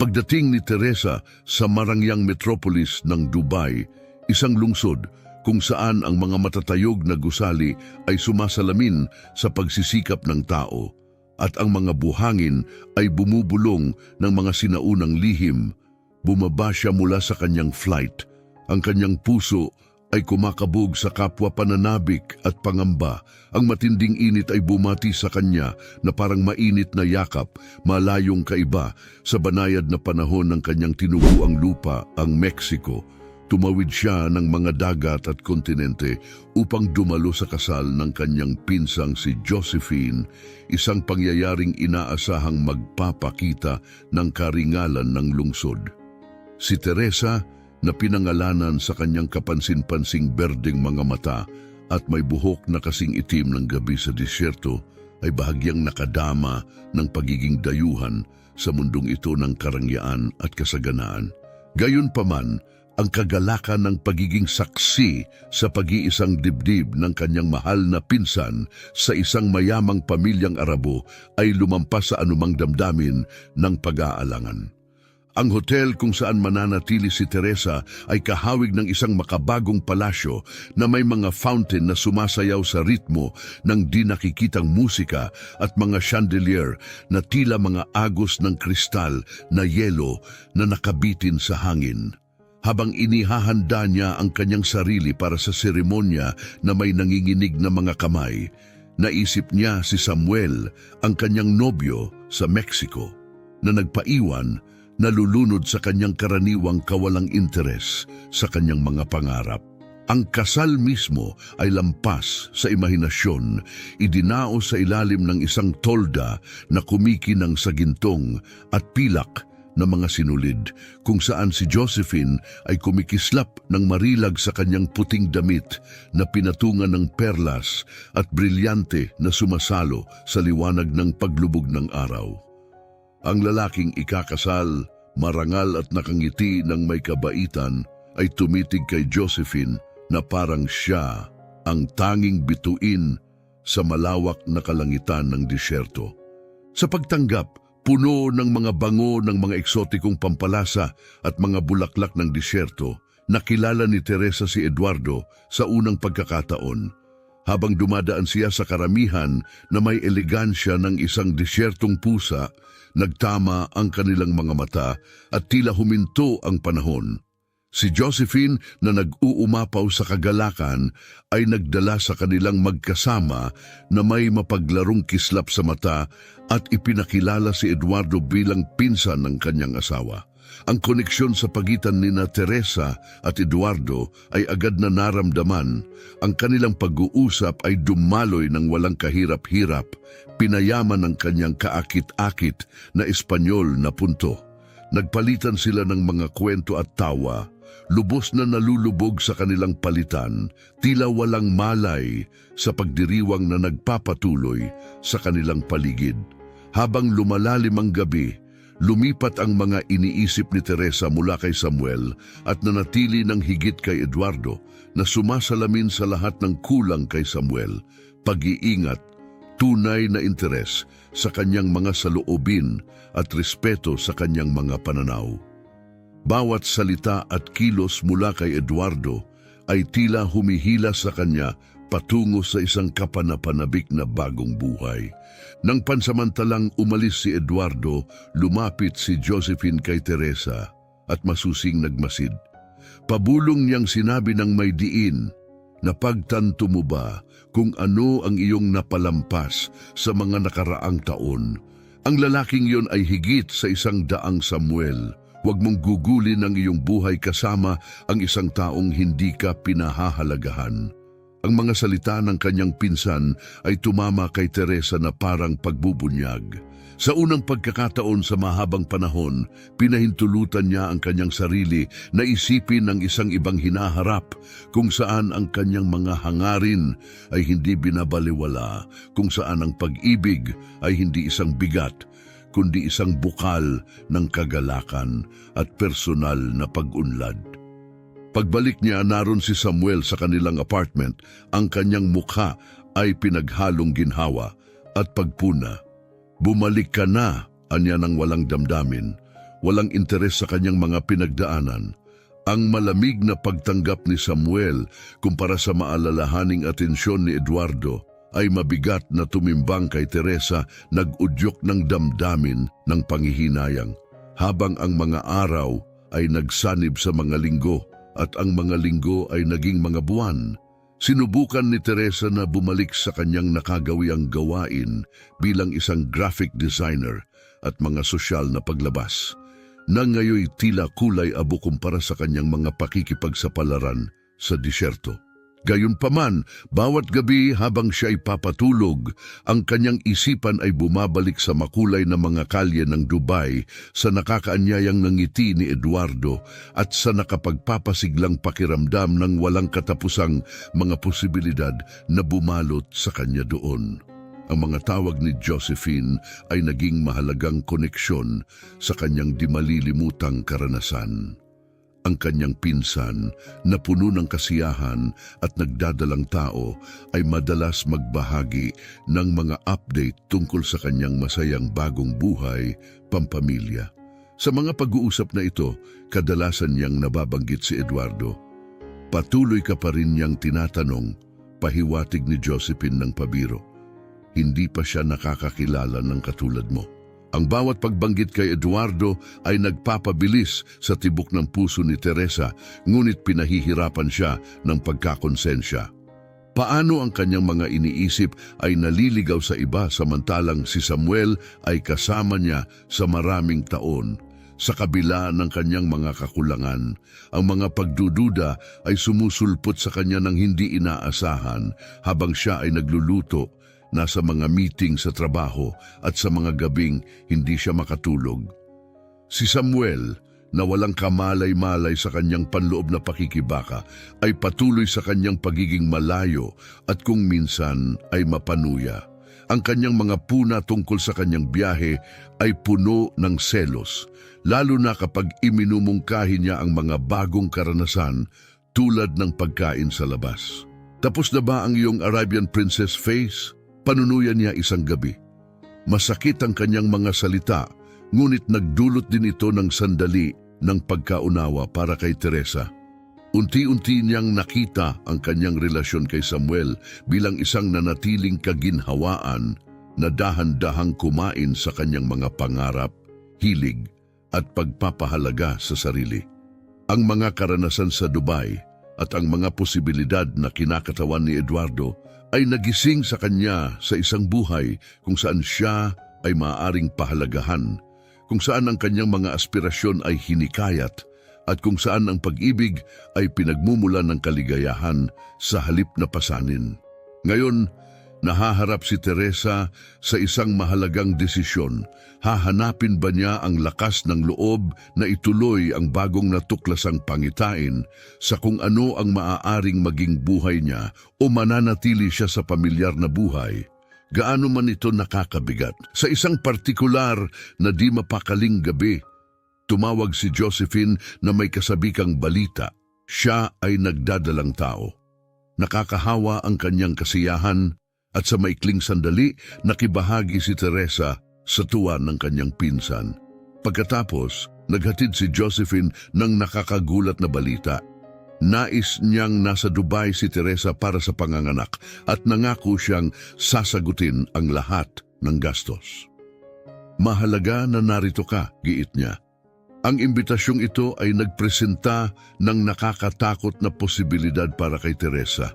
Pagdating ni Teresa sa marangyang metropolis ng Dubai, isang lungsod kung saan ang mga matatayog na gusali ay sumasalamin sa pagsisikap ng tao at ang mga buhangin ay bumubulong ng mga sinaunang lihim, bumaba siya mula sa kanyang flight. Ang kanyang puso ay kumakabog sa kapwa pananabik at pangamba. Ang matinding init ay bumati sa kanya na parang mainit na yakap, malayong kaiba sa banayad na panahon ng kanyang tinubuang lupa, ang Mexico. Tumawid siya ng mga dagat at kontinente upang dumalo sa kasal ng kanyang pinsang si Josephine, isang pangyayaring inaasahang magpapakita ng karingalan ng lungsod. Si Teresa, na pinangalanan sa kanyang kapansin-pansing berdeng mga mata at may buhok na kasing itim ng gabi sa disyerto, ay bahagyang nakadama ng pagiging dayuhan sa mundong ito ng karangyaan at kasaganaan. Gayunpaman, ang kagalakan ng pagiging saksi sa pag-iisang dibdib ng kanyang mahal na pinsan sa isang mayamang pamilyang Arabo ay lumampas sa anumang damdamin ng pag-aalangan. Ang hotel kung saan mananatili si Teresa ay kahawig ng isang makabagong palasyo na may mga fountain na sumasayaw sa ritmo ng di nakikitang musika at mga chandelier na tila mga agos ng kristal na yelo na nakabitin sa hangin. Habang inihahanda niya ang kanyang sarili para sa seremonya na may nanginginig na mga kamay, naisip niya si Samuel, ang kanyang nobyo sa Mexico, na nagpaiwan, nalulunod sa kanyang karaniwang kawalang interes sa kanyang mga pangarap. Ang kasal mismo ay lampas sa imahinasyon, idinaos sa ilalim ng isang tolda na kumikinang sa gintong at pilak na mga sinulid, kung saan si Josephine ay kumikislap ng marilag sa kanyang puting damit na pinatungan ng perlas at brilyante na sumasalo sa liwanag ng paglubog ng araw. Ang lalaking ikakasal, marangal at nakangiti ng may kabaitan, ay tumitig kay Josephine na parang siya ang tanging bituin sa malawak na kalangitan ng disyerto. Sa pagtanggap, puno ng mga bango ng mga eksotikong pampalasa at mga bulaklak ng disyerto, nakilala ni Teresa si Eduardo sa unang pagkakataon. Habang dumadaan siya sa karamihan na may elegansya ng isang disyertong pusa, nagtama ang kanilang mga mata at tila huminto ang panahon. Si Josephine na nag-uumapaw sa kagalakan ay nagdala sa kanilang magkasama na may mapaglarong kislap sa mata at ipinakilala si Eduardo bilang pinsan ng kanyang asawa. Ang koneksyon sa pagitan nina Teresa at Eduardo ay agad na naramdaman. Ang kanilang pag-uusap ay dumaloy ng walang kahirap-hirap, pinayaman ng kanyang kaakit-akit na Espanyol na punto. Nagpalitan sila ng mga kwento at tawa, lubos na nalulubog sa kanilang palitan, tila walang malay sa pagdiriwang na nagpapatuloy sa kanilang paligid. Habang lumalalim ang gabi, lumipat ang mga iniisip ni Teresa mula kay Samuel at nanatili ng higit kay Eduardo na sumasalamin sa lahat ng kulang kay Samuel, pag-iingat, tunay na interes sa kanyang mga saloobin at respeto sa kanyang mga pananaw. Bawat salita at kilos mula kay Eduardo ay tila humihila sa kanya patungo sa isang kapanapanabik na bagong buhay. Nang pansamantalang umalis si Eduardo, lumapit si Josephine kay Teresa at masusing nagmasid. Pabulong niyang sinabi ng may diin, "Napagtanto mo ba kung ano ang iyong napalampas sa mga nakaraang taon? Ang lalaking yon ay higit sa 100 Samuel. Huwag mong gugulin ang iyong buhay kasama ang isang taong hindi ka pinahahalagahan." Ang mga salita ng kanyang pinsan ay tumama kay Teresa na parang pagbubunyag. Sa unang pagkakataon sa mahabang panahon, pinahintulutan niya ang kanyang sarili na isipin ang isang ibang hinaharap kung saan ang kanyang mga hangarin ay hindi binabaliwala, kung saan ang pag-ibig ay hindi isang bigat, kundi isang bukal ng kagalakan at personal na pag-unlad. Pagbalik niya, naroon si Samuel sa kanilang apartment. Ang kanyang mukha ay pinaghalong ginhawa at pagpuna. "Bumalik ka na," anya ng walang damdamin. walang interes sa kanyang mga pinagdaanan. Ang malamig na pagtanggap ni Samuel kumpara sa maalalahaning atensyon ni Eduardo ay mabigat na tumimbang kay Teresa, nag-udyok ng damdamin ng panghihinayang. Habang ang mga araw ay nagsanib sa mga linggo at ang mga linggo ay naging mga buwan, sinubukan ni Teresa na bumalik sa kanyang nakagawiang gawain bilang isang graphic designer at mga sosyal na paglabas, na ngayoy tila kulay abo kumpara sa kanyang mga pakikipagsapalaran sa disyerto. Gayunpaman, bawat gabi habang siya ay papatulog, ang kanyang isipan ay bumabalik sa makulay na mga kalye ng Dubai, sa nakakaanyayang ngiti ni Eduardo at sa nakapagpapasiglang pakiramdam ng walang katapusang mga posibilidad na bumalot sa kanya doon. Ang mga tawag ni Josephine ay naging mahalagang koneksyon sa kanyang di malilimutang karanasan. Ang kanyang pinsan na puno ng kasiyahan at nagdadalang tao ay madalas magbahagi ng mga update tungkol sa kanyang masayang bagong buhay, pampamilya. Sa mga pag-uusap na ito, kadalasan niyang nababanggit si Eduardo. Patuloy ka pa rin niyang tinatanong, pahiwatig ni Josephine ng pabiro. Hindi pa siya nakakakilala ng katulad mo. Ang bawat pagbanggit kay Eduardo ay nagpapabilis sa tibok ng puso ni Teresa, ngunit pinahihirapan siya ng pagkakonsensya. Paano ang kanyang mga iniisip ay naliligaw sa iba samantalang si Samuel ay kasama niya sa maraming taon? Sa kabila ng kanyang mga kakulangan, ang mga pagdududa ay sumusulpot sa kanya ng hindi inaasahan habang siya ay nagluluto, nasa mga meeting sa trabaho at sa mga gabing hindi siya makatulog. Si Samuel, na walang kamalay-malay sa kanyang panloob na pakikibaka, ay patuloy sa kanyang pagiging malayo at kung minsan ay mapanuya. Ang kanyang mga puna tungkol sa kanyang biyahe ay puno ng selos, lalo na kapag iminumungkahi niya ang mga bagong karanasan tulad ng pagkain sa labas. Tapos na ba ang iyong Arabian Princess face? Panunuyan niya isang gabi. Masakit ang kanyang mga salita, ngunit nagdulot din ito ng sandali ng pagkaunawa para kay Teresa. Unti-unti niyang nakita ang kanyang relasyon kay Samuel bilang isang nanatiling kaginhawaan na dahan-dahang kumain sa kanyang mga pangarap, hilig at pagpapahalaga sa sarili. Ang mga karanasan sa Dubai at ang mga posibilidad na kinakatawan ni Eduardo ay nagising sa kanya sa isang buhay kung saan siya ay maaaring pahalagahan, kung saan ang kanyang mga aspirasyon ay hinikayat, at kung saan ang pag-ibig ay pinagmumula ng kaligayahan sa halip na pasanin. Ngayon, nahaharap si Teresa sa isang mahalagang desisyon. Hahanapin ba niya ang lakas ng loob na ituloy ang bagong natuklasang pangitain sa kung ano ang maaaring maging buhay niya o mananatili siya sa pamilyar na buhay? Gaano man ito nakakabigat. Sa isang partikular na di mapakaling gabi, tumawag si Josephine na may kasabikang balita. Siya ay nagdadalang tao. Nakakahawa ang kanyang kasiyahan at sa maikling sandali nakibahagi si Teresa sa tuwa ng kanyang pinsan. Pagkatapos, naghatid si Josephine ng nakakagulat na balita. Nais niyang nasa Dubai si Teresa para sa panganganak at nangako siyang sasagutin ang lahat ng gastos. Mahalaga na narito ka, giit niya. Ang imbitasyong ito ay nagpresenta ng nakakatakot na posibilidad para kay Teresa.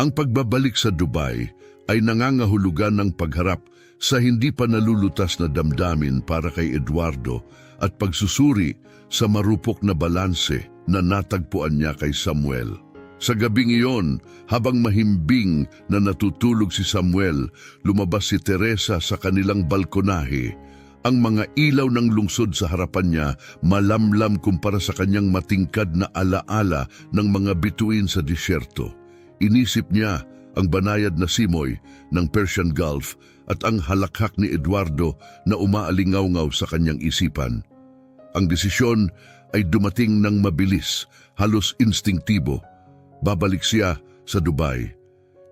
Ang pagbabalik sa Dubai ay nangangahulugan ng pagharap sa hindi pa nalulutas na damdamin para kay Eduardo at pagsusuri sa marupok na balanse na natagpuan niya kay Samuel. Sa gabing iyon, habang mahimbing na natutulog si Samuel, lumabas si Teresa sa kanilang balkonahe. Ang mga ilaw ng lungsod sa harapan niya malamlam kumpara sa kanyang matingkad na alaala ng mga bituin sa disyerto. Inisip niya ang banayad na simoy ng Persian Gulf at ang halakhak ni Eduardo na umaalingaw-ngaw sa kanyang isipan. Ang desisyon ay dumating ng mabilis, halos instingtibo. Babalik siya sa Dubai.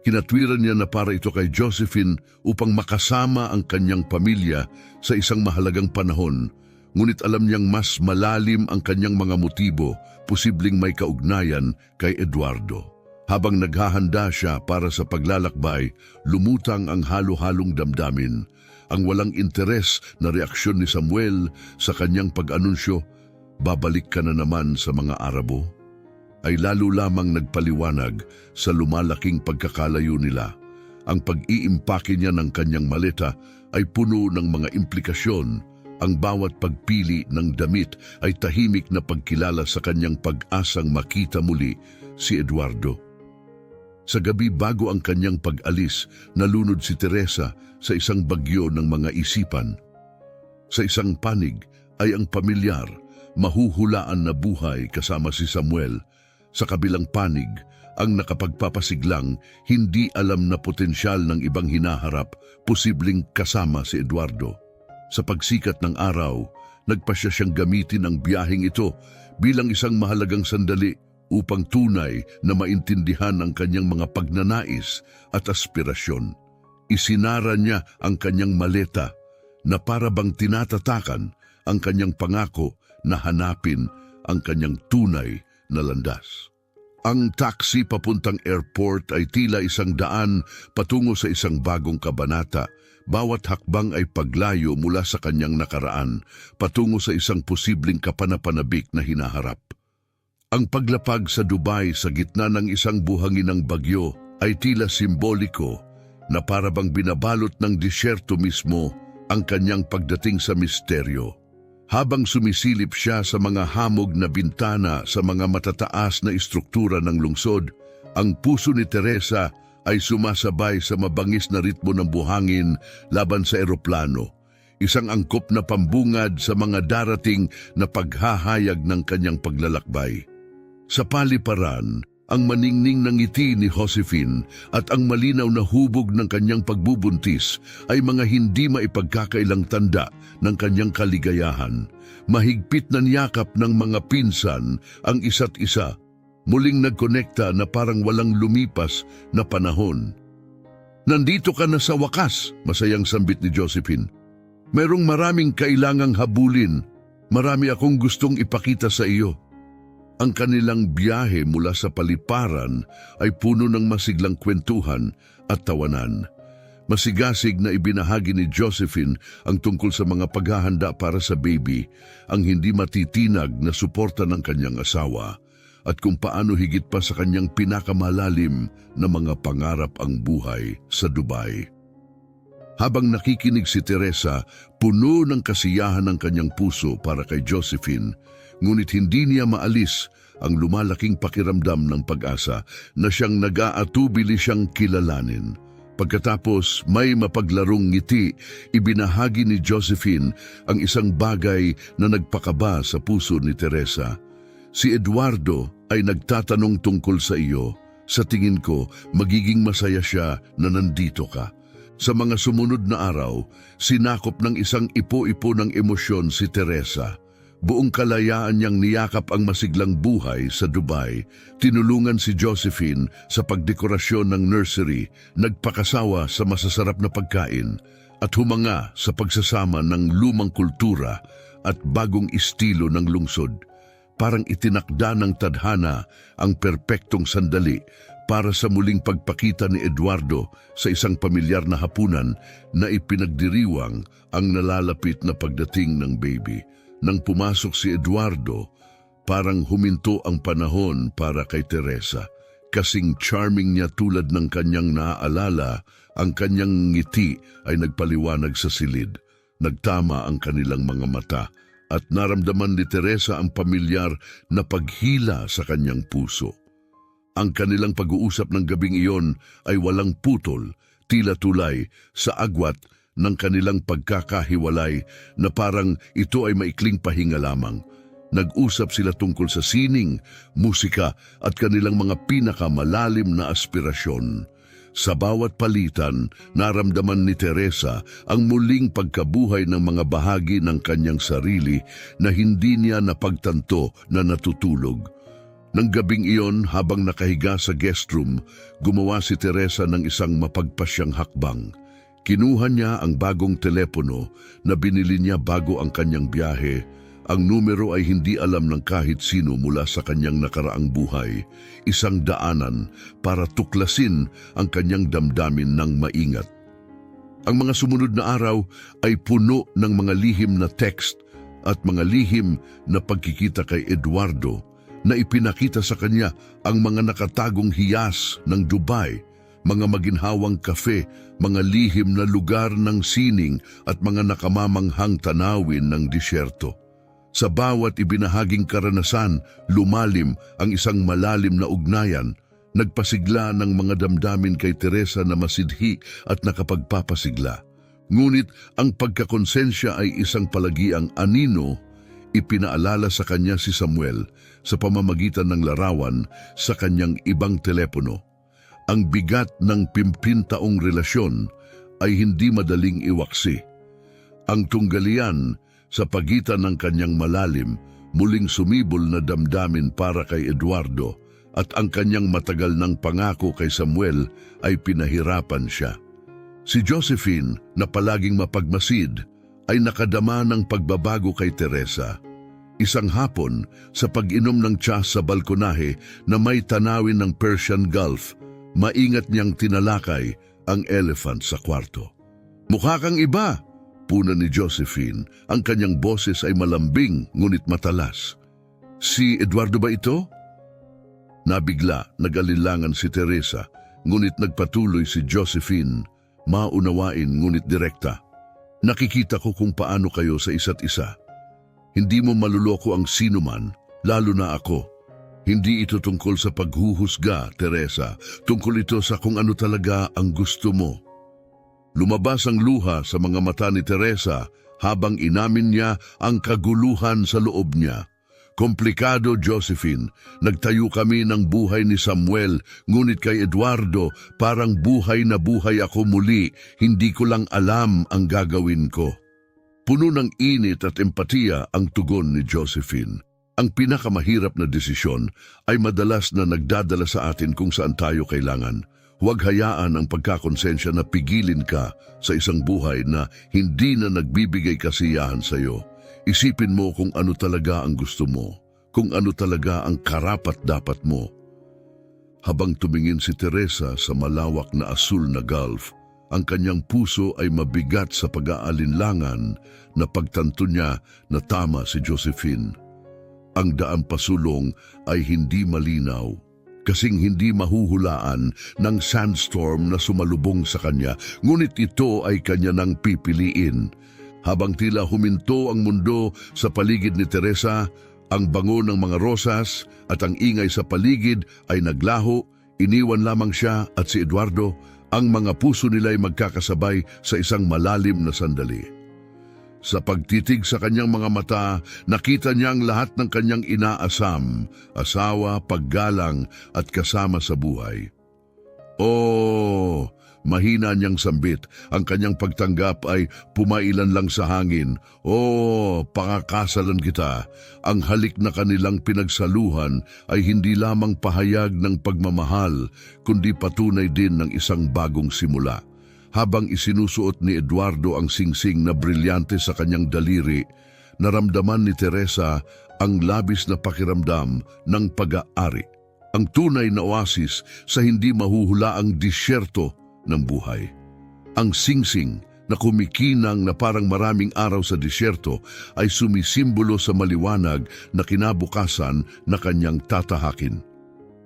Kinatwiran niya na para ito kay Josephine upang makasama ang kanyang pamilya sa isang mahalagang panahon ngunit alam niyang mas malalim ang kanyang mga motibo, posibleng may kaugnayan kay Eduardo. Habang naghahanda siya para sa paglalakbay, lumutang ang halo-halong damdamin. Ang walang interes na reaksyon ni Samuel sa kanyang pag-anunsyo, babalik ka na naman sa mga Arabo, ay lalo lamang nagpaliwanag sa lumalaking pagkakalayo nila. Ang pag-iimpake niya ng kanyang maleta ay puno ng mga implikasyon. Ang bawat pagpili ng damit ay tahimik na pagkilala sa kanyang pag-asang makita muli si Eduardo. Sa gabi bago ang kanyang pag-alis, nalunod si Teresa sa isang bagyo ng mga isipan. Sa isang panig ay ang pamilyar, mahuhulaan na buhay kasama si Samuel. Sa kabilang panig, ang nakapagpapasiglang, hindi alam na potensyal ng ibang hinaharap, posibleng kasama si Eduardo. Sa pagsikat ng araw, nagpasya siyang gamitin ang biyaheng ito bilang isang mahalagang sandali upang tunay na maintindihan ang kanyang mga pagnanais at aspirasyon. Isinara niya ang kanyang maleta na para bang tinatatakan ang kanyang pangako na hanapin ang kanyang tunay na landas. Ang taxi papuntang airport ay tila isang daan patungo sa isang bagong kabanata. Bawat hakbang ay paglayo mula sa kanyang nakaraan, patungo sa isang posibleng kapanapanabik na hinaharap. Ang paglapag sa Dubai sa gitna ng isang buhanginang bagyo ay tila simboliko na para bang binabalot ng disyerto mismo ang kanyang pagdating sa misteryo. Habang sumisilip siya sa mga hamog na bintana sa mga matataas na istruktura ng lungsod, ang puso ni Teresa ay sumasabay sa mabangis na ritmo ng buhangin laban sa eroplano, isang angkop na pambungad sa mga darating na paghahayag ng kanyang paglalakbay. Sa paliparan, ang maningning ng ngiti ni Josephine at ang malinaw na hubog ng kanyang pagbubuntis ay mga hindi maipagkakailang tanda ng kanyang kaligayahan. Mahigpit na niyakap ng mga pinsan ang isa't isa, muling nagkonekta na parang walang lumipas na panahon. "Nandito ka na sa wakas," masayang sambit ni Josephine. "Merong maraming kailangang habulin. Marami akong gustong ipakita sa iyo." Ang kanilang biyahe mula sa paliparan ay puno ng masiglang kwentuhan at tawanan. Masigasig na ibinahagi ni Josephine ang tungkol sa mga paghahanda para sa baby, ang hindi matitinag na suporta ng kanyang asawa, at kung paano higit pa sa kanyang pinakamalalim na mga pangarap ang buhay sa Dubai. Habang nakikinig si Teresa, puno ng kasiyahan ng kanyang puso para kay Josephine, ngunit hindi niya maalis ang lumalaking pakiramdam ng pag-asa na siyang nag-aatubili siyang kilalanin. Pagkatapos may mapaglarong ngiti, ibinahagi ni Josephine ang isang bagay na nagpakaba sa puso ni Teresa. "Si Eduardo ay nagtatanong tungkol sa iyo. Sa tingin ko, magiging masaya siya na nandito ka." Sa mga sumunod na araw, sinakop ng isang ipo-ipo ng emosyon si Teresa. Buong kalayaan niyang niyakap ang masiglang buhay sa Dubai, tinulungan si Josephine sa pagdekorasyon ng nursery, nagpakasawa sa masasarap na pagkain, at humanga sa pagsasama ng lumang kultura at bagong estilo ng lungsod. Parang itinakda ng tadhana ang perpektong sandali para sa muling pagpakita ni Eduardo sa isang pamilyar na hapunan na ipinagdiriwang ang nalalapit na pagdating ng baby. Nang pumasok si Eduardo, parang huminto ang panahon para kay Teresa. Kasing charming niya tulad ng kanyang naaalala, ang kanyang ngiti ay nagpaliwanag sa silid. Nagtama ang kanilang mga mata at naramdaman ni Teresa ang pamilyar na paghila sa kanyang puso. Ang kanilang pag-uusap ng gabing iyon ay walang putol, tila tulay sa agwat ng kanilang pagkakahiwalay na parang ito ay maikling pahinga lamang. Nag-usap sila tungkol sa sining, musika at kanilang mga pinakamalalim na aspirasyon. Sa bawat palitan, naramdaman ni Teresa ang muling pagkabuhay ng mga bahagi ng kanyang sarili na hindi niya napagtanto na natutulog. Nang gabing iyon, habang nakahiga sa guest room, gumawa si Teresa ng isang mapagpasyang hakbang. Kinuha niya ang bagong telepono na binili niya bago ang kanyang biyahe. Ang numero ay hindi alam ng kahit sino mula sa kanyang nakaraang buhay, isang daanan para tuklasin ang kanyang damdamin ng maingat. Ang mga sumunod na araw ay puno ng mga lihim na text at mga lihim na pagkikita kay Eduardo na ipinakita sa kanya ang mga nakatagong hiyas ng Dubai, mga maginhawang kafe, mga lihim na lugar ng sining at mga nakamamanghang tanawin ng disyerto. Sa bawat ibinahaging karanasan, lumalim ang isang malalim na ugnayan, nagpasigla ng mga damdamin kay Teresa na masidhi at nakapagpapasigla. Ngunit ang pagkakonsensya ay isang palagiang anino, ipinaalala sa kanya si Samuel sa pamamagitan ng larawan sa kanyang ibang telepono. Ang bigat ng 15 taong relasyon ay hindi madaling iwaksi. Ang tunggalian sa pagitan ng kanyang malalim, muling sumibol na damdamin para kay Eduardo at ang kanyang matagal ng pangako kay Samuel ay pinahirapan siya. Si Josephine, na palaging mapagmasid, ay nakadama ng pagbabago kay Teresa. Isang hapon, sa pag-inom ng tsa sa balkonahe na may tanawin ng Persian Gulf, maingat niyang tinalakay ang elephant sa kwarto. "Mukha kang iba," puna ni Josephine. Ang kanyang boses ay malambing ngunit matalas. "Si Eduardo ba ito?" Nabigla, nag-alilangan si Teresa, ngunit nagpatuloy si Josephine, maunawain ngunit direkta. "Nakikita ko kung paano kayo sa isa't isa. Hindi mo maluloko ang sinuman, lalo na ako. Hindi ito tungkol sa paghuhusga, Teresa. Tungkol ito sa kung ano talaga ang gusto mo." Lumabas ang luha sa mga mata ni Teresa habang inamin niya ang kaguluhan sa loob niya. "Komplikado, Josephine. Nagtayo kami ng buhay ni Samuel, ngunit kay Eduardo parang buhay na buhay ako muli. Hindi ko lang alam ang gagawin ko." Puno ng init at empatiya ang tugon ni Josephine. Ang pinakamahirap na desisyon ay madalas na nagdadala sa atin kung saan tayo kailangan. Huwag hayaan ang pagkakonsensya na pigilin ka sa isang buhay na hindi na nagbibigay kasiyahan sa iyo. Isipin mo kung ano talaga ang gusto mo, kung ano talaga ang karapat-dapat mo. Habang tumingin si Teresa sa malawak na asul na Gulf, ang kanyang puso ay mabigat sa pag-aalinlangan na pagtanto niya na tama si Josephine. Ang daan pasulong ay hindi malinaw, kasing hindi mahuhulaan ng sandstorm na sumalubong sa kanya, ngunit ito ay kanya nang pipiliin. Habang tila huminto ang mundo sa paligid ni Teresa, ang bango ng mga rosas at ang ingay sa paligid ay naglaho, iniwan lamang siya at si Eduardo. Ang mga puso nila ay magkakasabay sa isang malalim na sandali. Sa pagtitig sa kanyang mga mata, nakita niya ang lahat ng kanyang inaasam, asawa, paggalang at kasama sa buhay. "Oh!" Mahina niyang sambit. Ang kanyang pagtanggap ay pumailan lang sa hangin. "Oh, pakakasalan kita." Ang halik na kanilang pinagsaluhan ay hindi lamang pahayag ng pagmamahal, kundi patunay din ng isang bagong simula. Habang isinusuot ni Eduardo ang singsing na brilyante sa kanyang daliri, naramdaman ni Teresa ang labis na pakiramdam ng pag-aari. Ang tunay na oasis sa hindi mahuhulaang disyerto ng buhay. Ang singsing na kumikinang na parang maraming araw sa disyerto ay sumisimbolo sa maliwanag na kinabukasan na kanyang tatahakin.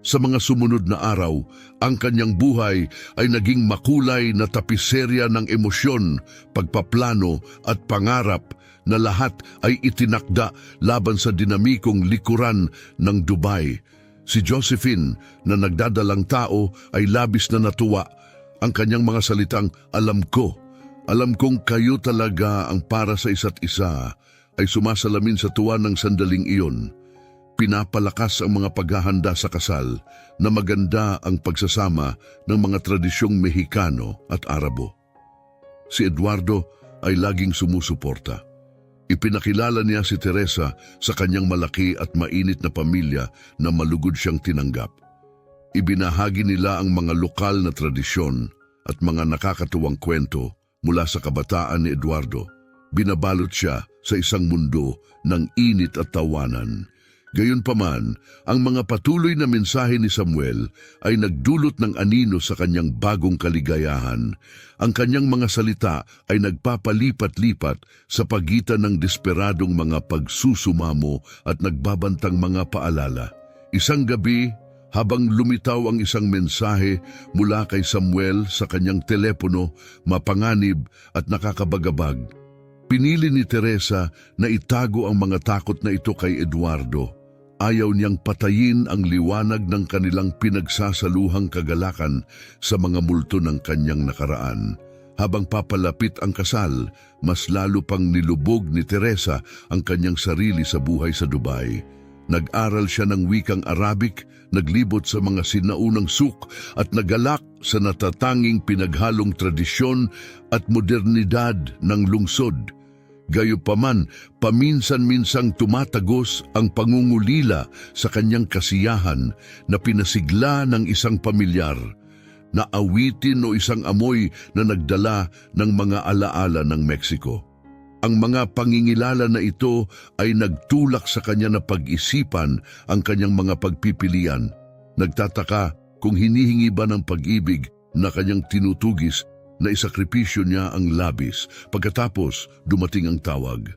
Sa mga sumunod na araw, ang kanyang buhay ay naging makulay na tapiserya ng emosyon, pagpaplano at pangarap na lahat ay itinakda laban sa dinamikong likuran ng Dubai. Si Josephine, na nagdadalang tao, ay labis na natuwa. Ang kanyang mga salitang, alam kong kayo talaga ang para sa isa't isa, ay sumasalamin sa tuwa ng sandaling iyon. Pinapalakas ang mga paghahanda sa kasal na maganda ang pagsasama ng mga tradisyong Mexicano at Arabo. Si Eduardo ay laging sumusuporta. Ipinakilala niya si Teresa sa kanyang malaki at mainit na pamilya na malugod siyang tinanggap. Ibinahagi nila ang mga lokal na tradisyon at mga nakakatuwang kwento mula sa kabataan ni Eduardo. Binabalot siya sa isang mundo ng init at tawanan. Gayunpaman, ang mga patuloy na mensahe ni Samuel ay nagdulot ng anino sa kanyang bagong kaligayahan. Ang kanyang mga salita ay nagpapalipat-lipat sa pagitan ng desperadong mga pagsusumamo at nagbabantang mga paalala. Isang gabi, habang lumitaw ang isang mensahe mula kay Samuel sa kanyang telepono, mapanganib at nakakabagabag, pinili ni Teresa na itago ang mga takot na ito kay Eduardo. Ayaw niyang patayin ang liwanag ng kanilang pinagsasaluhang kagalakan sa mga multo ng kanyang nakaraan. Habang papalapit ang kasal, mas lalo pang nilubog ni Teresa ang kanyang sarili sa buhay sa Dubai. Nag-aral siya ng wikang Arabic, naglibot sa mga sinaunang souk at nagalak sa natatanging pinaghalong tradisyon at modernidad ng lungsod. Gayunpaman, paminsan-minsang tumatagos ang pangungulila sa kanyang kasiyahan na pinasigla ng isang pamilyar, na awitin o isang amoy na nagdala ng mga alaala ng Mexico. Ang mga pangingilala na ito ay nagtulak sa kanya na pag-isipan ang kanyang mga pagpipilian. Nagtataka kung hinihingi ba ng pag-ibig na kanyang tinutugis na isakripisyo niya ang labis. Pagkatapos, dumating ang tawag.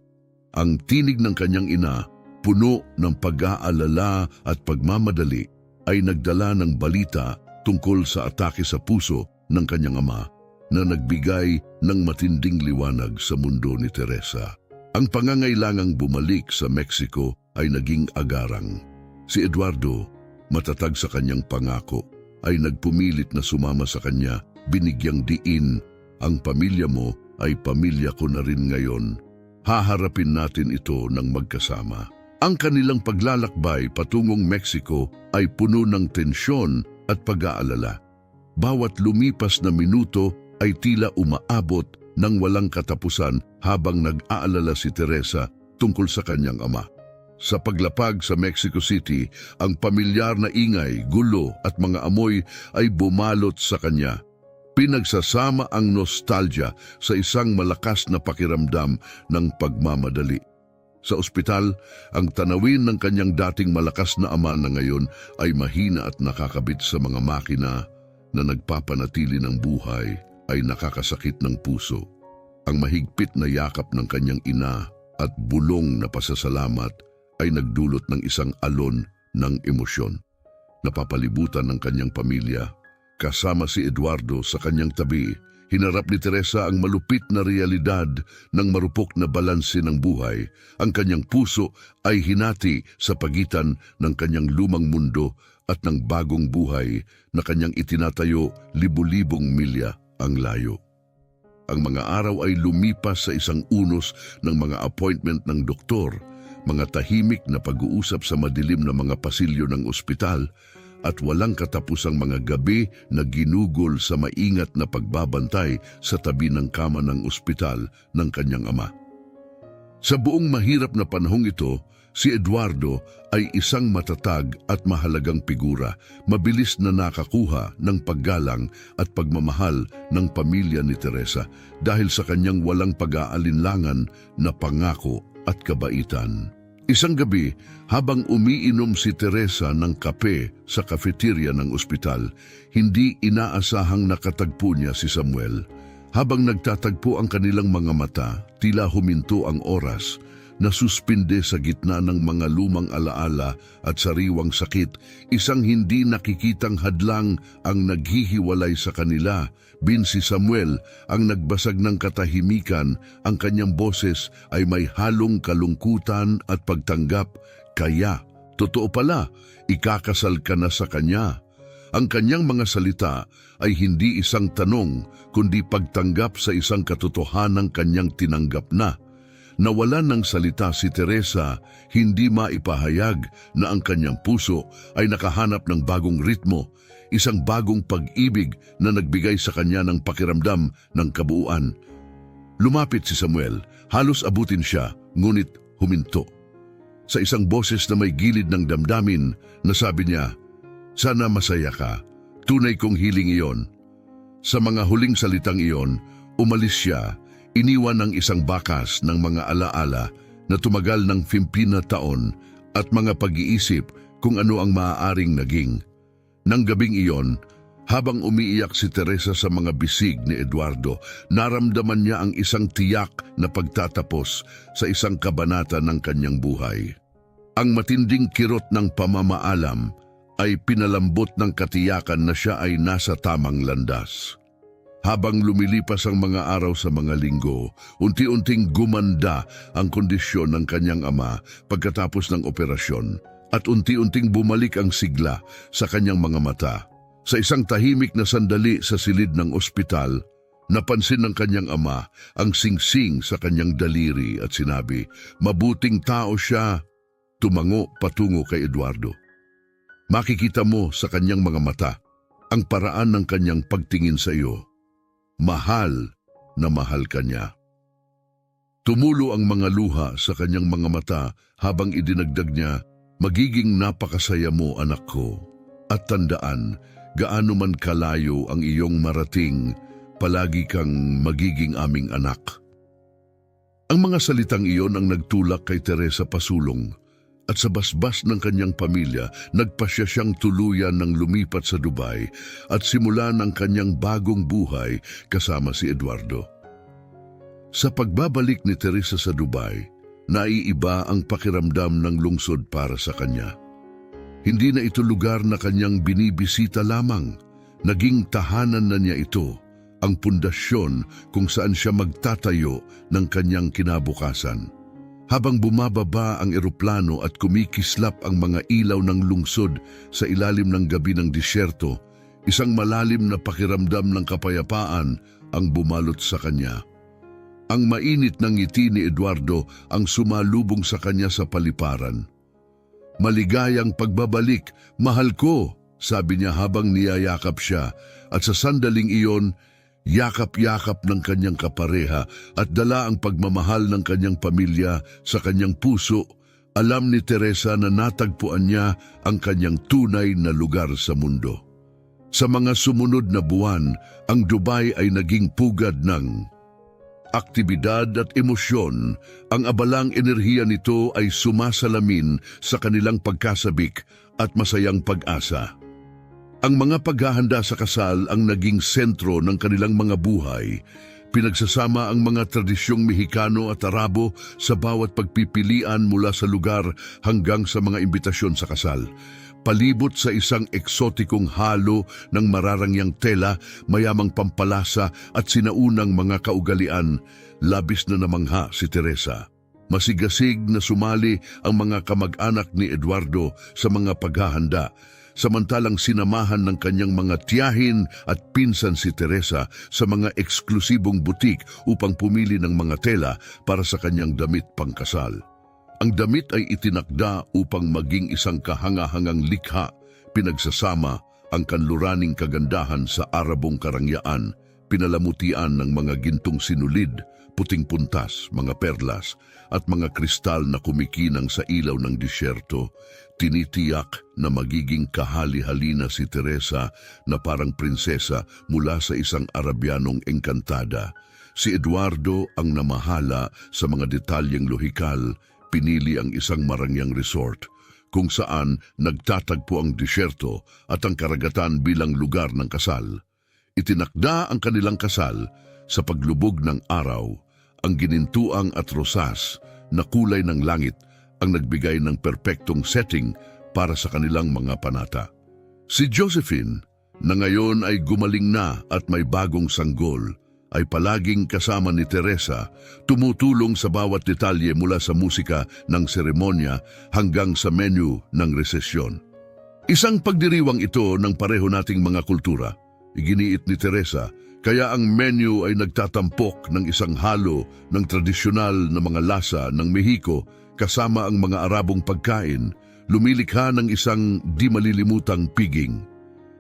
Ang tinig ng kanyang ina, puno ng pag-aalala at pagmamadali, ay nagdala ng balita tungkol sa atake sa puso ng kanyang ama na nagbigay ng matinding liwanag sa mundo ni Teresa. Ang pangangailangang bumalik sa Mexico ay naging agarang. Si Eduardo, matatag sa kanyang pangako, ay nagpumilit na sumama sa kanya. Binigyang diin, ang pamilya mo ay pamilya ko na rin ngayon. Haharapin natin ito ng magkasama. Ang kanilang paglalakbay patungong Mexico ay puno ng tensyon at pag-aalala. Bawat lumipas na minuto ay tila umaabot ng walang katapusan habang nag-aalala si Teresa tungkol sa kanyang ama. Sa paglapag sa Mexico City, ang pamilyar na ingay, gulo at mga amoy ay bumalot sa kanya. Pinagsasama ang nostalgia sa isang malakas na pakiramdam ng pagmamadali. Sa ospital, ang tanawin ng kanyang dating malakas na ama na ngayon ay mahina at nakakabit sa mga makina na nagpapanatili ng buhay ay nakakasakit ng puso. Ang mahigpit na yakap ng kanyang ina at bulong na pasasalamat ay nagdulot ng isang alon ng emosyon. Napapalibutan ng kanyang pamilya. Kasama si Eduardo sa kanyang tabi, hinarap ni Teresa ang malupit na realidad ng marupok na balanse ng buhay. Ang kanyang puso ay hinati sa pagitan ng kanyang lumang mundo at ng bagong buhay na kanyang itinatayo libu-libong milya ang layo. Ang mga araw ay lumipas sa isang unos ng mga appointment ng doktor, mga tahimik na pag-uusap sa madilim na mga pasilyo ng ospital, at walang katapusang mga gabi na ginugol sa maingat na pagbabantay sa tabi ng kama ng ospital ng kanyang ama. Sa buong mahirap na panahong ito, si Eduardo ay isang matatag at mahalagang figura, mabilis na nakakuha ng paggalang at pagmamahal ng pamilya ni Teresa dahil sa kanyang walang pag-aalinlangan na pangako at kabaitan. Isang gabi, habang umiinom si Teresa ng kape sa cafeteria ng ospital, hindi inaasahang nakatagpo niya si Samuel. Habang nagtatagpo ang kanilang mga mata, tila huminto ang oras, nasuspinde sa gitna ng mga lumang alaala at sariwang sakit, isang hindi nakikitang hadlang ang naghihiwalay sa kanila. Si Samuel ang nagbasag ng katahimikan, ang kanyang boses ay may halong kalungkutan at pagtanggap. Kaya, totoo pala, ikakasal ka na sa kanya. Ang kanyang mga salita ay hindi isang tanong, kundi pagtanggap sa isang katotohanang kanyang tinanggap na. Nawalan ng salita si Teresa, hindi maipahayag na ang kanyang puso ay nakahanap ng bagong ritmo, isang bagong pag-ibig na nagbigay sa kanya ng pakiramdam ng kabuuan. Lumapit si Samuel, halos abutin siya, ngunit huminto. Sa isang boses na may gilid ng damdamin, nasabi niya, "Sana masaya ka, tunay kong hiling iyon." Sa mga huling salitang iyon, Umalis siya, iniwan ng isang bakas ng mga alaala na tumagal ng 50 na taon at mga pag-iisip kung ano ang maaaring naging. Nang gabing iyon, habang umiiyak si Teresa sa mga bisig ni Eduardo, naramdaman niya ang isang tiyak na pagtatapos sa isang kabanata ng kanyang buhay. Ang matinding kirot ng pamamaalam ay pinalambot ng katiyakan na siya ay nasa tamang landas. Habang lumilipas ang mga araw sa mga linggo, unti-unting gumanda ang kondisyon ng kanyang ama pagkatapos ng operasyon at unti-unting bumalik ang sigla sa kanyang mga mata. Sa isang tahimik na sandali sa silid ng ospital, napansin ng kanyang ama ang singsing sa kanyang daliri at sinabi, "Mabuting tao siya." Tumango patungo kay Eduardo. Makikita mo sa kanyang mga mata ang paraan ng kanyang pagtingin sa iyo. Mahal na mahal ka niya. Tumulo ang mga luha sa kanyang mga mata habang idinagdag niya, "Magiging napakasaya mo, anak ko. At tandaan, gaano man kalayo ang iyong marating, palagi kang magiging aming anak." Ang mga salitang iyon ang nagtulak kay Teresa pasulong, at sa basbas ng kanyang pamilya, nagpasya siyang tuluyan ng lumipat sa Dubai at simula ng kanyang bagong buhay kasama si Eduardo. Sa pagbabalik ni Teresa sa Dubai, naiiba ang pakiramdam ng lungsod para sa kanya. Hindi na ito lugar na kanyang binibisita lamang. Naging tahanan na niya ito, ang pundasyon kung saan siya magtatayo ng kanyang kinabukasan. Habang bumababa ang eroplano at kumikislap ang mga ilaw ng lungsod sa ilalim ng gabi ng disyerto, isang malalim na pakiramdam ng kapayapaan ang bumalot sa kanya. Ang mainit ng ngiti ni Eduardo ang sumalubong sa kanya sa paliparan. "Maligayang pagbabalik, mahal ko," sabi niya habang niyayakap siya, at sa sandaling iyon, yakap-yakap ng kanyang kapareha at dala ang pagmamahal ng kanyang pamilya sa kanyang puso. Alam ni Teresa na natagpuan niya ang kanyang tunay na lugar sa mundo. Sa mga sumunod na buwan, ang Dubai ay naging pugad ng aktibidad at emosyon. Ang abalang enerhiya nito ay sumasalamin sa kanilang pagkasabik at masayang pag-asa. Ang mga paghahanda sa kasal ang naging sentro ng kanilang mga buhay. Pinagsasama ang mga tradisyong Mexicano at Arabo sa bawat pagpipilian mula sa lugar hanggang sa mga imbitasyon sa kasal. Palibot sa isang eksotikong halo ng mararangyang tela, mayamang pampalasa at sinaunang mga kaugalian, labis na namangha si Teresa. Masigasig na sumali ang mga kamag-anak ni Eduardo sa mga paghahanda, samantalang sinamahan ng kanyang mga tiyahin at pinsan si Teresa sa mga eksklusibong butik upang pumili ng mga tela para sa kanyang damit pangkasal. Ang damit ay itinakda upang maging isang kahangahangang likha, pinagsasama ang kanluraning kagandahan sa Arabong karangyaan, pinalamutian ng mga gintong sinulid, puting puntas, mga perlas, at mga kristal na kumikinang sa ilaw ng disyerto. Tinitiyak na magiging kahali-halina si Teresa na parang prinsesa mula sa isang Arabianong engkantada. Si Eduardo ang namahala sa mga detalyeng lohikal, pinili ang isang marangyang resort kung saan nagtatagpo ang disyerto at ang karagatan bilang lugar ng kasal. Itinakda ang kanilang kasal sa paglubog ng araw. Ang ginintuang at rosas na kulay ng langit ang nagbigay ng perpektong setting para sa kanilang mga panata. Si Josephine, na ngayon ay gumaling na at may bagong sanggol, ay palaging kasama ni Teresa, tumutulong sa bawat detalye mula sa musika ng seremonya hanggang sa menu ng resesyon. Isang pagdiriwang ito ng pareho nating mga kultura, iginiit ni Teresa, kaya ang menu ay nagtatampok ng isang halo ng tradisyonal na mga lasa ng Mexico kasama ang mga Arabong pagkain, lumilikha ng isang di malilimutang piging.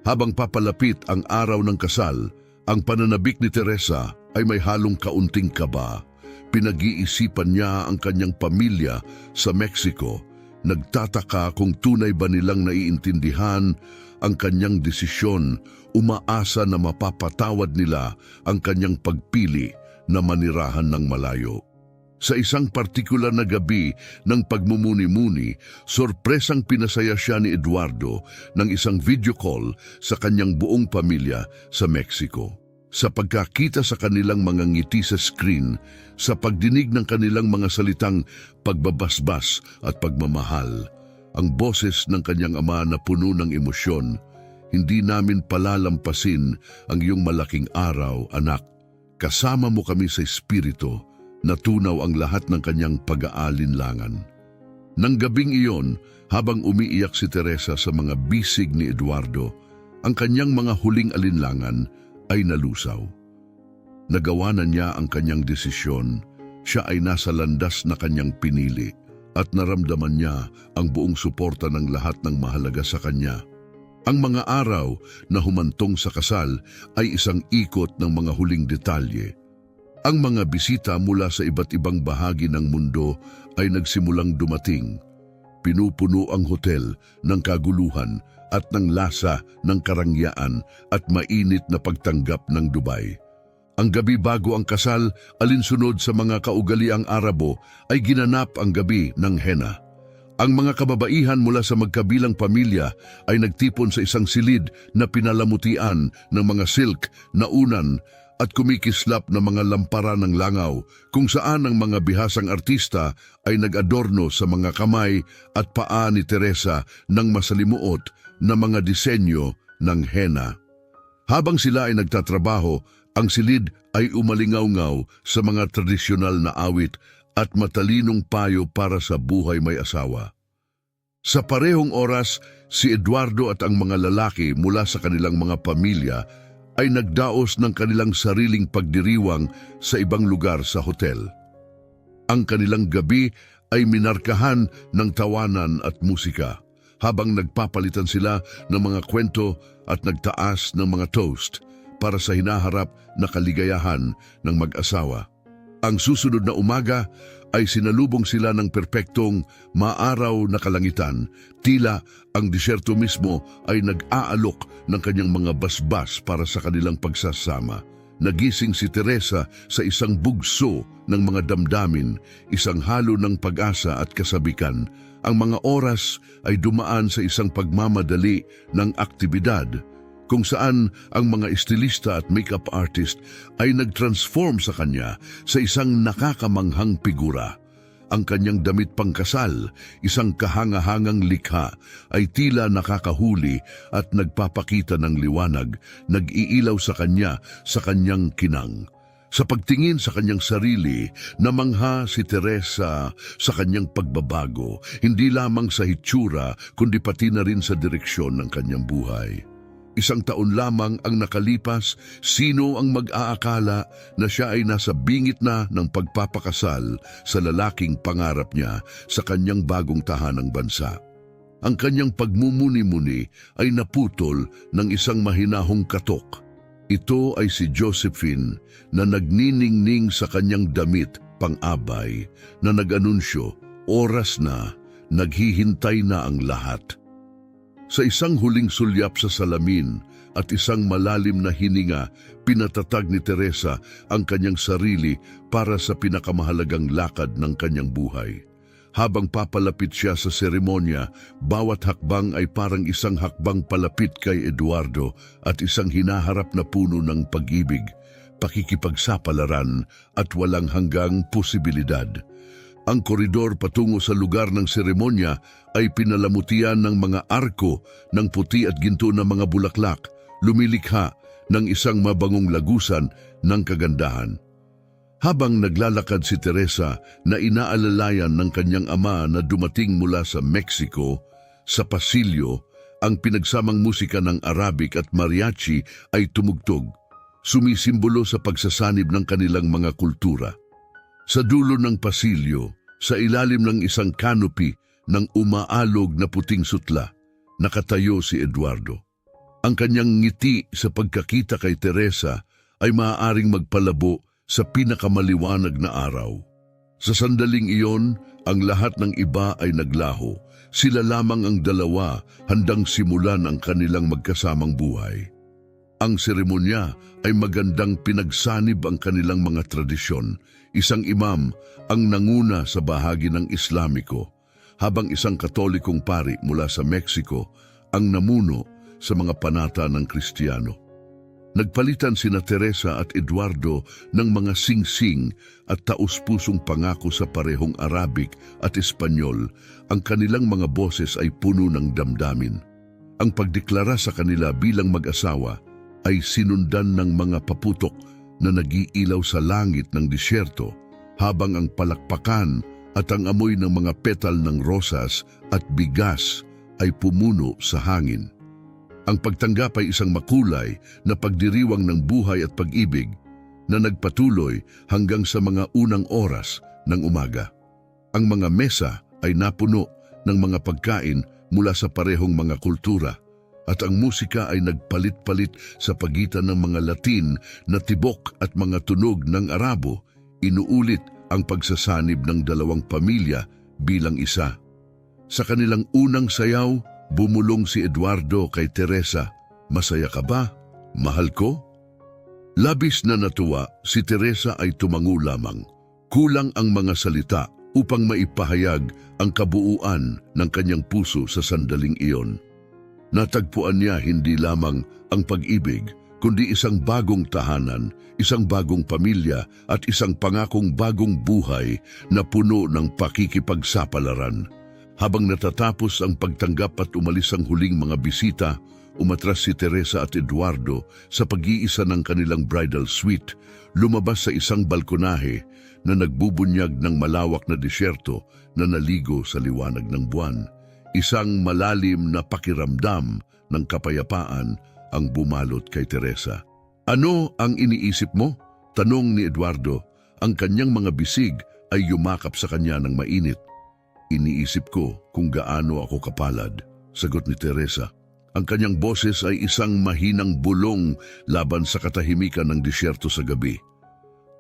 Habang papalapit ang araw ng kasal, ang pananabik ni Teresa ay may halong kaunting kaba. Pinag-iisipan niya ang kanyang pamilya sa Mexico nagtataka kung tunay ba nilang naiintindihan ang kanyang desisyon, umaasa na mapapatawad nila ang kanyang pagpili na manirahan ng malayo. Sa isang partikular na gabi ng pagmumuni-muni, sorpresang pinasaya siya ni Eduardo ng isang video call sa kanyang buong pamilya sa Mexico. Sa pagkakita sa kanilang mga ngiti sa screen, sa pagdinig ng kanilang mga salitang pagbabasbas at pagmamahal, ang boses ng kanyang ama na puno ng emosyon, "Hindi namin palalampasin ang iyong malaking araw, anak. Kasama mo kami sa espiritu." Natunaw ang lahat ng kanyang pag-aalinlangan. Nang gabing iyon, habang umiiyak si Teresa sa mga bisig ni Eduardo, ang kanyang mga huling alinlangan ay nalusaw. Nagawa na niya ang kanyang desisyon, siya ay nasa landas na kanyang pinili, at naramdaman niya ang buong suporta ng lahat ng mahalaga sa kanya. Ang mga araw na humantong sa kasal ay isang ikot ng mga huling detalye. Ang mga bisita mula sa iba't ibang bahagi ng mundo ay nagsimulang dumating. Pinupuno ang hotel ng kaguluhan at ng lasa ng karangyaan at mainit na pagtanggap ng Dubai. Ang gabi bago ang kasal, alinsunod sa mga kaugaliang Arabo, ay ginanap ang gabi ng henna. Ang mga kababaihan mula sa magkabilang pamilya ay nagtipon sa isang silid na pinalamutian ng mga silk na unan at kumikislap na mga lampara ng langaw, kung saan ang mga bihasang artista ay nag-adorno sa mga kamay at paa ni Teresa ng masalimuot na mga disenyo ng henna. Habang sila ay nagtatrabaho, ang silid ay umalingaw-ngaw sa mga tradisyonal na awit at matalinong payo para sa buhay may asawa. Sa parehong oras, si Eduardo at ang mga lalaki mula sa kanilang mga pamilya ay nagdaos ng kanilang sariling pagdiriwang sa ibang lugar sa hotel. Ang kanilang gabi ay minarkahan ng tawanan at musika, habang nagpapalitan sila ng mga kwento at nagtaas ng mga toast para sa hinaharap na kaligayahan ng mag-asawa. Ang susunod na umaga ay sinalubong sila ng perpektong maaraw na kalangitan. Tila ang disyerto mismo ay nag-aalok ng kanyang mga basbas para sa kanilang pagsasama. Nagising si Teresa sa isang bugso ng mga damdamin, isang halo ng pag-asa at kasabikan. Ang mga oras ay dumaan sa isang pagmamadali ng aktibidad, kung saan ang mga estilista at makeup artist ay nag-transform sa kanya sa isang nakakamanghang figura. Ang kanyang damit pangkasal, isang kahangahangang likha, ay tila nakakahuli at nagpapakita ng liwanag, nag-iilaw sa kanya sa kanyang kinang. Sa pagtingin sa kanyang sarili, namangha si Teresa sa kanyang pagbabago, hindi lamang sa hitsura kundi pati na rin sa direksyon ng kanyang buhay. Isang taon lamang ang nakalipas, sino ang mag-aakala na siya ay nasa bingit na ng pagpapakasal sa lalaking pangarap niya sa kanyang bagong tahanang bansa. Ang kanyang pagmumuni-muni ay naputol ng isang mahinahong katok. Ito ay si Josephine na nagniningning sa kanyang damit pang-abay na nag-anunsyo, oras na, naghihintay na ang lahat. Sa isang huling sulyap sa salamin at isang malalim na hininga, pinatatag ni Teresa ang kanyang sarili para sa pinakamahalagang lakad ng kanyang buhay. Habang papalapit siya sa seremonya, bawat hakbang ay parang isang hakbang palapit kay Eduardo at isang hinaharap na puno ng pag-ibig, pakikipagsapalaran at walang hanggang posibilidad. Ang koridor patungo sa lugar ng seremonya ay pinalamutian ng mga arko ng puti at ginto na mga bulaklak, lumilikha ng isang mabangong lagusan ng kagandahan. Habang naglalakad si Teresa na inaalalayan ng kanyang ama na dumating mula sa Mexico, sa pasilyo, ang pinagsamang musika ng Arabic at mariachi ay tumugtog, sumisimbolo sa pagsasanib ng kanilang mga kultura. Sa dulo ng pasilyo, sa ilalim ng isang canopy ng umaalog na puting sutla, nakatayo si Eduardo. Ang kanyang ngiti sa pagkakita kay Teresa ay maaaring magpalabo sa pinakamaliwanag na araw. Sa sandaling iyon, ang lahat ng iba ay naglaho, Sila lamang ang dalawa handang simulan ang kanilang magkasamang buhay. Ang seremonya ay magandang pinagsanib ang kanilang mga tradisyon. Isang imam ang nanguna sa bahagi ng Islamiko, habang isang Katolikong pari mula sa Mexico ang namuno sa mga panata ng Kristiyano. Nagpalitan sina Teresa at Eduardo ng mga singsing at taus-pusong pangako sa parehong Arabic at Espanyol. Ang kanilang mga boses ay puno ng damdamin. Ang pagdeklara sa kanila bilang mag-asawa ay sinundan ng mga paputok na nag-iilaw sa langit ng disyerto, habang ang palakpakan at ang amoy ng mga petal ng rosas at bigas ay pumuno sa hangin. Ang pagtanggap ay isang makulay na pagdiriwang ng buhay at pag-ibig na nagpatuloy hanggang sa mga unang oras ng umaga. Ang mga mesa ay napuno ng mga pagkain mula sa parehong mga kultura, at ang musika ay nagpalit-palit sa pagitan ng mga Latin na tibok at mga tunog ng Arabo. Inuulit ang pagsasanib ng dalawang pamilya bilang isa. Sa kanilang unang sayaw, bumulong si Eduardo kay Teresa, "Masaya ka ba, mahal ko?" Labis na natuwa, si Teresa ay tumango lamang. Kulang ang mga salita upang maipahayag ang kabuuan ng kanyang puso sa sandaling iyon. Natagpuan niya hindi lamang ang pag-ibig, kundi isang bagong tahanan, isang bagong pamilya at isang pangakong bagong buhay na puno ng pakikipagsapalaran. Habang natatapos ang pagtanggap at umalis ang huling mga bisita, umatras si Teresa at Eduardo sa pag-iisa ng kanilang bridal suite, lumabas sa isang balkonahe na nagbubunyag ng malawak na disyerto na naligo sa liwanag ng buwan. Isang malalim na pakiramdam ng kapayapaan ang bumalot kay Teresa. "Ano ang iniisip mo?" tanong ni Eduardo. Ang kanyang mga bisig ay yumakap sa kanya ng mainit. "Iniisip ko kung gaano ako kapalad," sagot ni Teresa. Ang kanyang boses ay isang mahinang bulong laban sa katahimikan ng disyerto sa gabi.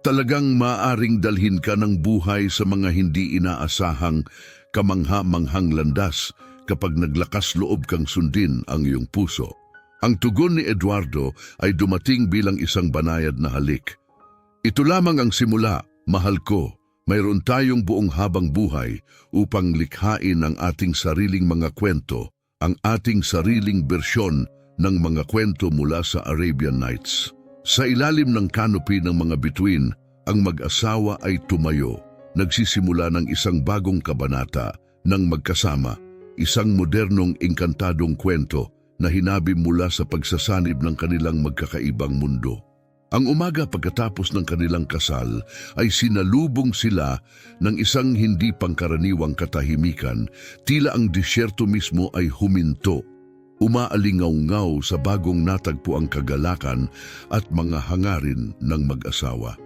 "Talagang maaaring dalhin ka ng buhay sa mga hindi inaasahang kamangha-manghang landas kapag naglakas loob kang sundin ang iyong puso." Ang tugon ni Eduardo ay dumating bilang isang banayad na halik. "Ito lamang ang simula, mahal ko. Mayroon tayong buong habang buhay upang likhain ang ating sariling mga kwento, ang ating sariling bersyon ng mga kwento mula sa Arabian Nights." Sa ilalim ng canopy ng mga bituin, ang mag-asawa ay tumayo. Nagsisimula ng isang bagong kabanata ng magkasama, isang modernong engkantadong kwento na hinabi mula sa pagsasanib ng kanilang magkakaibang mundo. Ang umaga pagkatapos ng kanilang kasal ay sinalubong sila ng isang hindi pangkaraniwang katahimikan. Tila ang disyerto mismo ay huminto. Umaalingaw-ngaw sa bagong natagpo ang kagalakan at mga hangarin ng mag-asawa.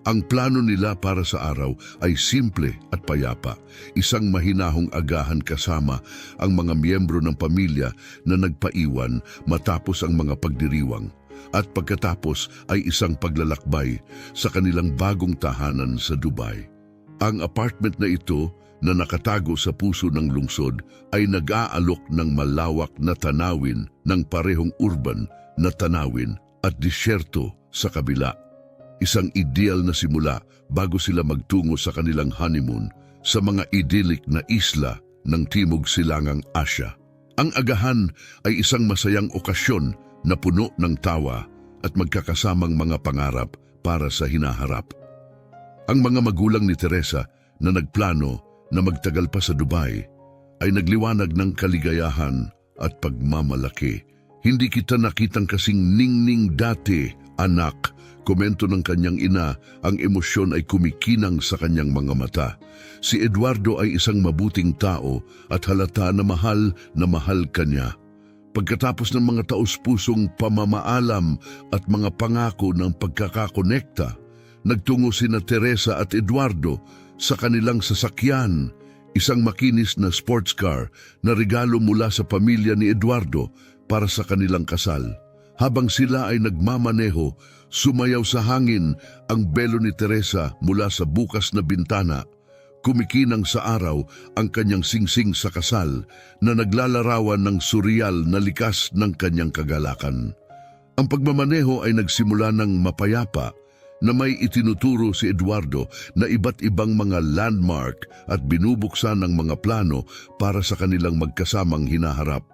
Ang plano nila para sa araw ay simple at payapa, isang mahinahong agahan kasama ang mga miyembro ng pamilya na nagpaiwan matapos ang mga pagdiriwang, at pagkatapos ay isang paglalakbay sa kanilang bagong tahanan sa Dubai. Ang apartment na ito na nakatago sa puso ng lungsod ay nag-aalok ng malawak na tanawin ng parehong urban na tanawin at disyerto sa kabila. Isang ideal na simula bago sila magtungo sa kanilang honeymoon sa mga idyllic na isla ng Timog Silangang Asya. Ang agahan ay isang masayang okasyon na puno ng tawa at magkakasamang mga pangarap para sa hinaharap. Ang mga magulang ni Teresa na nagplano na magtagal pa sa Dubai ay nagliwanag ng kaligayahan at pagmamalaki. "Hindi kita nakitang kasing ningning dati, anak," komento ng kanyang ina. Ang emosyon ay kumikinang sa kanyang mga mata. Si Eduardo ay isang mabuting tao at halata na mahal kanya. Pagkatapos ng mga taus-pusong pamamaalam at mga pangako ng pagkakakonekta, nagtungo sina Teresa at Eduardo sa kanilang sasakyan, isang makinis na sports car na regalo mula sa pamilya ni Eduardo para sa kanilang kasal. Habang sila ay nagmamaneho, sumayaw sa hangin ang belo ni Teresa mula sa bukas na bintana. kumikinang sa araw ang kanyang singsing sa kasal na naglalarawan ng suryal na likas ng kanyang kagalakan. Ang pagmamaneho ay nagsimula ng mapayapa na may itinuturo si Eduardo na iba't ibang mga landmark at binubuksan ng mga plano para sa kanilang magkasamang hinaharap.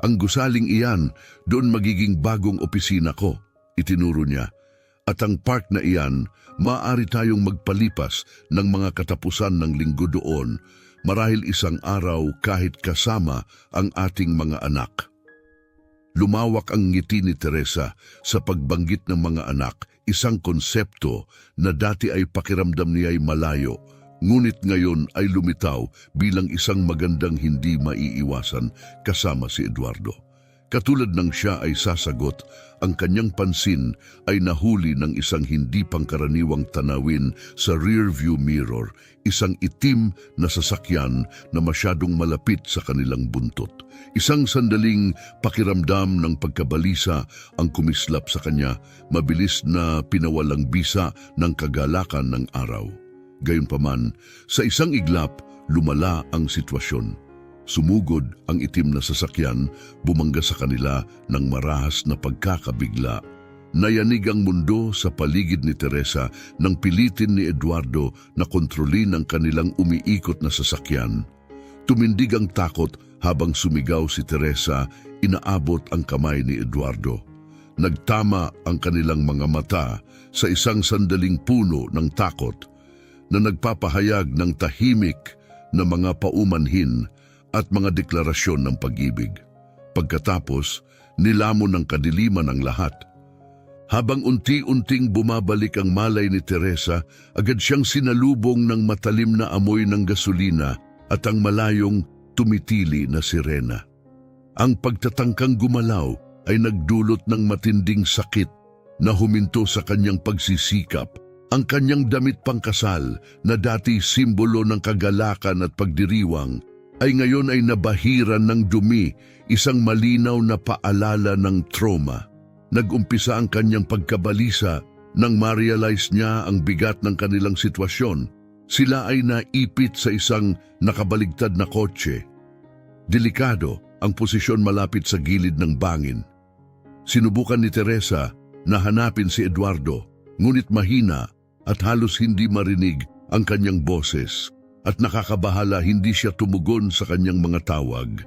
Ang gusaling iyan, doon magiging bagong opisina ko, itinuro niya. At ang park na iyan, maaari tayong magpalipas ng mga katapusan ng linggo doon, marahil isang araw kahit kasama ang ating mga anak. Lumawak ang ngiti ni Teresa sa pagbanggit ng mga anak, isang konsepto na dati ay pakiramdam niya ay malayo, ngunit ngayon ay lumitaw bilang isang magandang hindi maiiwasan kasama si Eduardo. Katulad ng siya ay sasagot, ang kanyang pansin ay nahuli ng isang hindi pangkaraniwang tanawin sa rearview mirror, isang itim na sasakyan na masyadong malapit sa kanilang buntot. Isang sandaling pakiramdam ng pagkabalisa ang kumislap sa kanya, mabilis na pinawalang bisa ng kagalakan ng araw. Gayunpaman, sa isang iglap, lumala ang sitwasyon. Sumugod ang itim na sasakyan, bumangga sa kanila ng marahas na pagkakabigla. Nayanig ang mundo sa paligid ni Teresa nang pilitin ni Eduardo na kontrolin ang kanilang umiikot na sasakyan. Tumindig ang takot habang sumigaw si Teresa, inaabot ang kamay ni Eduardo. Nagtama ang kanilang mga mata sa isang sandaling puno ng takot na nagpapahayag ng tahimik na mga paumanhin at mga deklarasyon ng pag-ibig. Pagkatapos, nilamon ng kadiliman ang lahat. Habang unti-unting bumabalik ang malay ni Teresa, agad siyang sinalubong ng matalim na amoy ng gasolina at ang malayong tumitili na sirena. Ang pagtatangkang gumalaw ay nagdulot ng matinding sakit na huminto sa kanyang pagsisikap. Ang kanyang damit pangkasal na dati simbolo ng kagalakan at pagdiriwang ay ngayon ay nabahiran ng dumi, isang malinaw na paalala ng trauma. Nag-umpisa ang kanyang pagkabalisa nang ma-realize niya ang bigat ng kanilang sitwasyon. Sila ay naipit sa isang nakabaligtad na kotse. Delikado ang posisyon malapit sa gilid ng bangin. Sinubukan ni Teresa na hanapin si Eduardo, ngunit mahina at halos hindi marinig ang kanyang boses. At nakakabahala hindi siya tumugon sa kanyang mga tawag.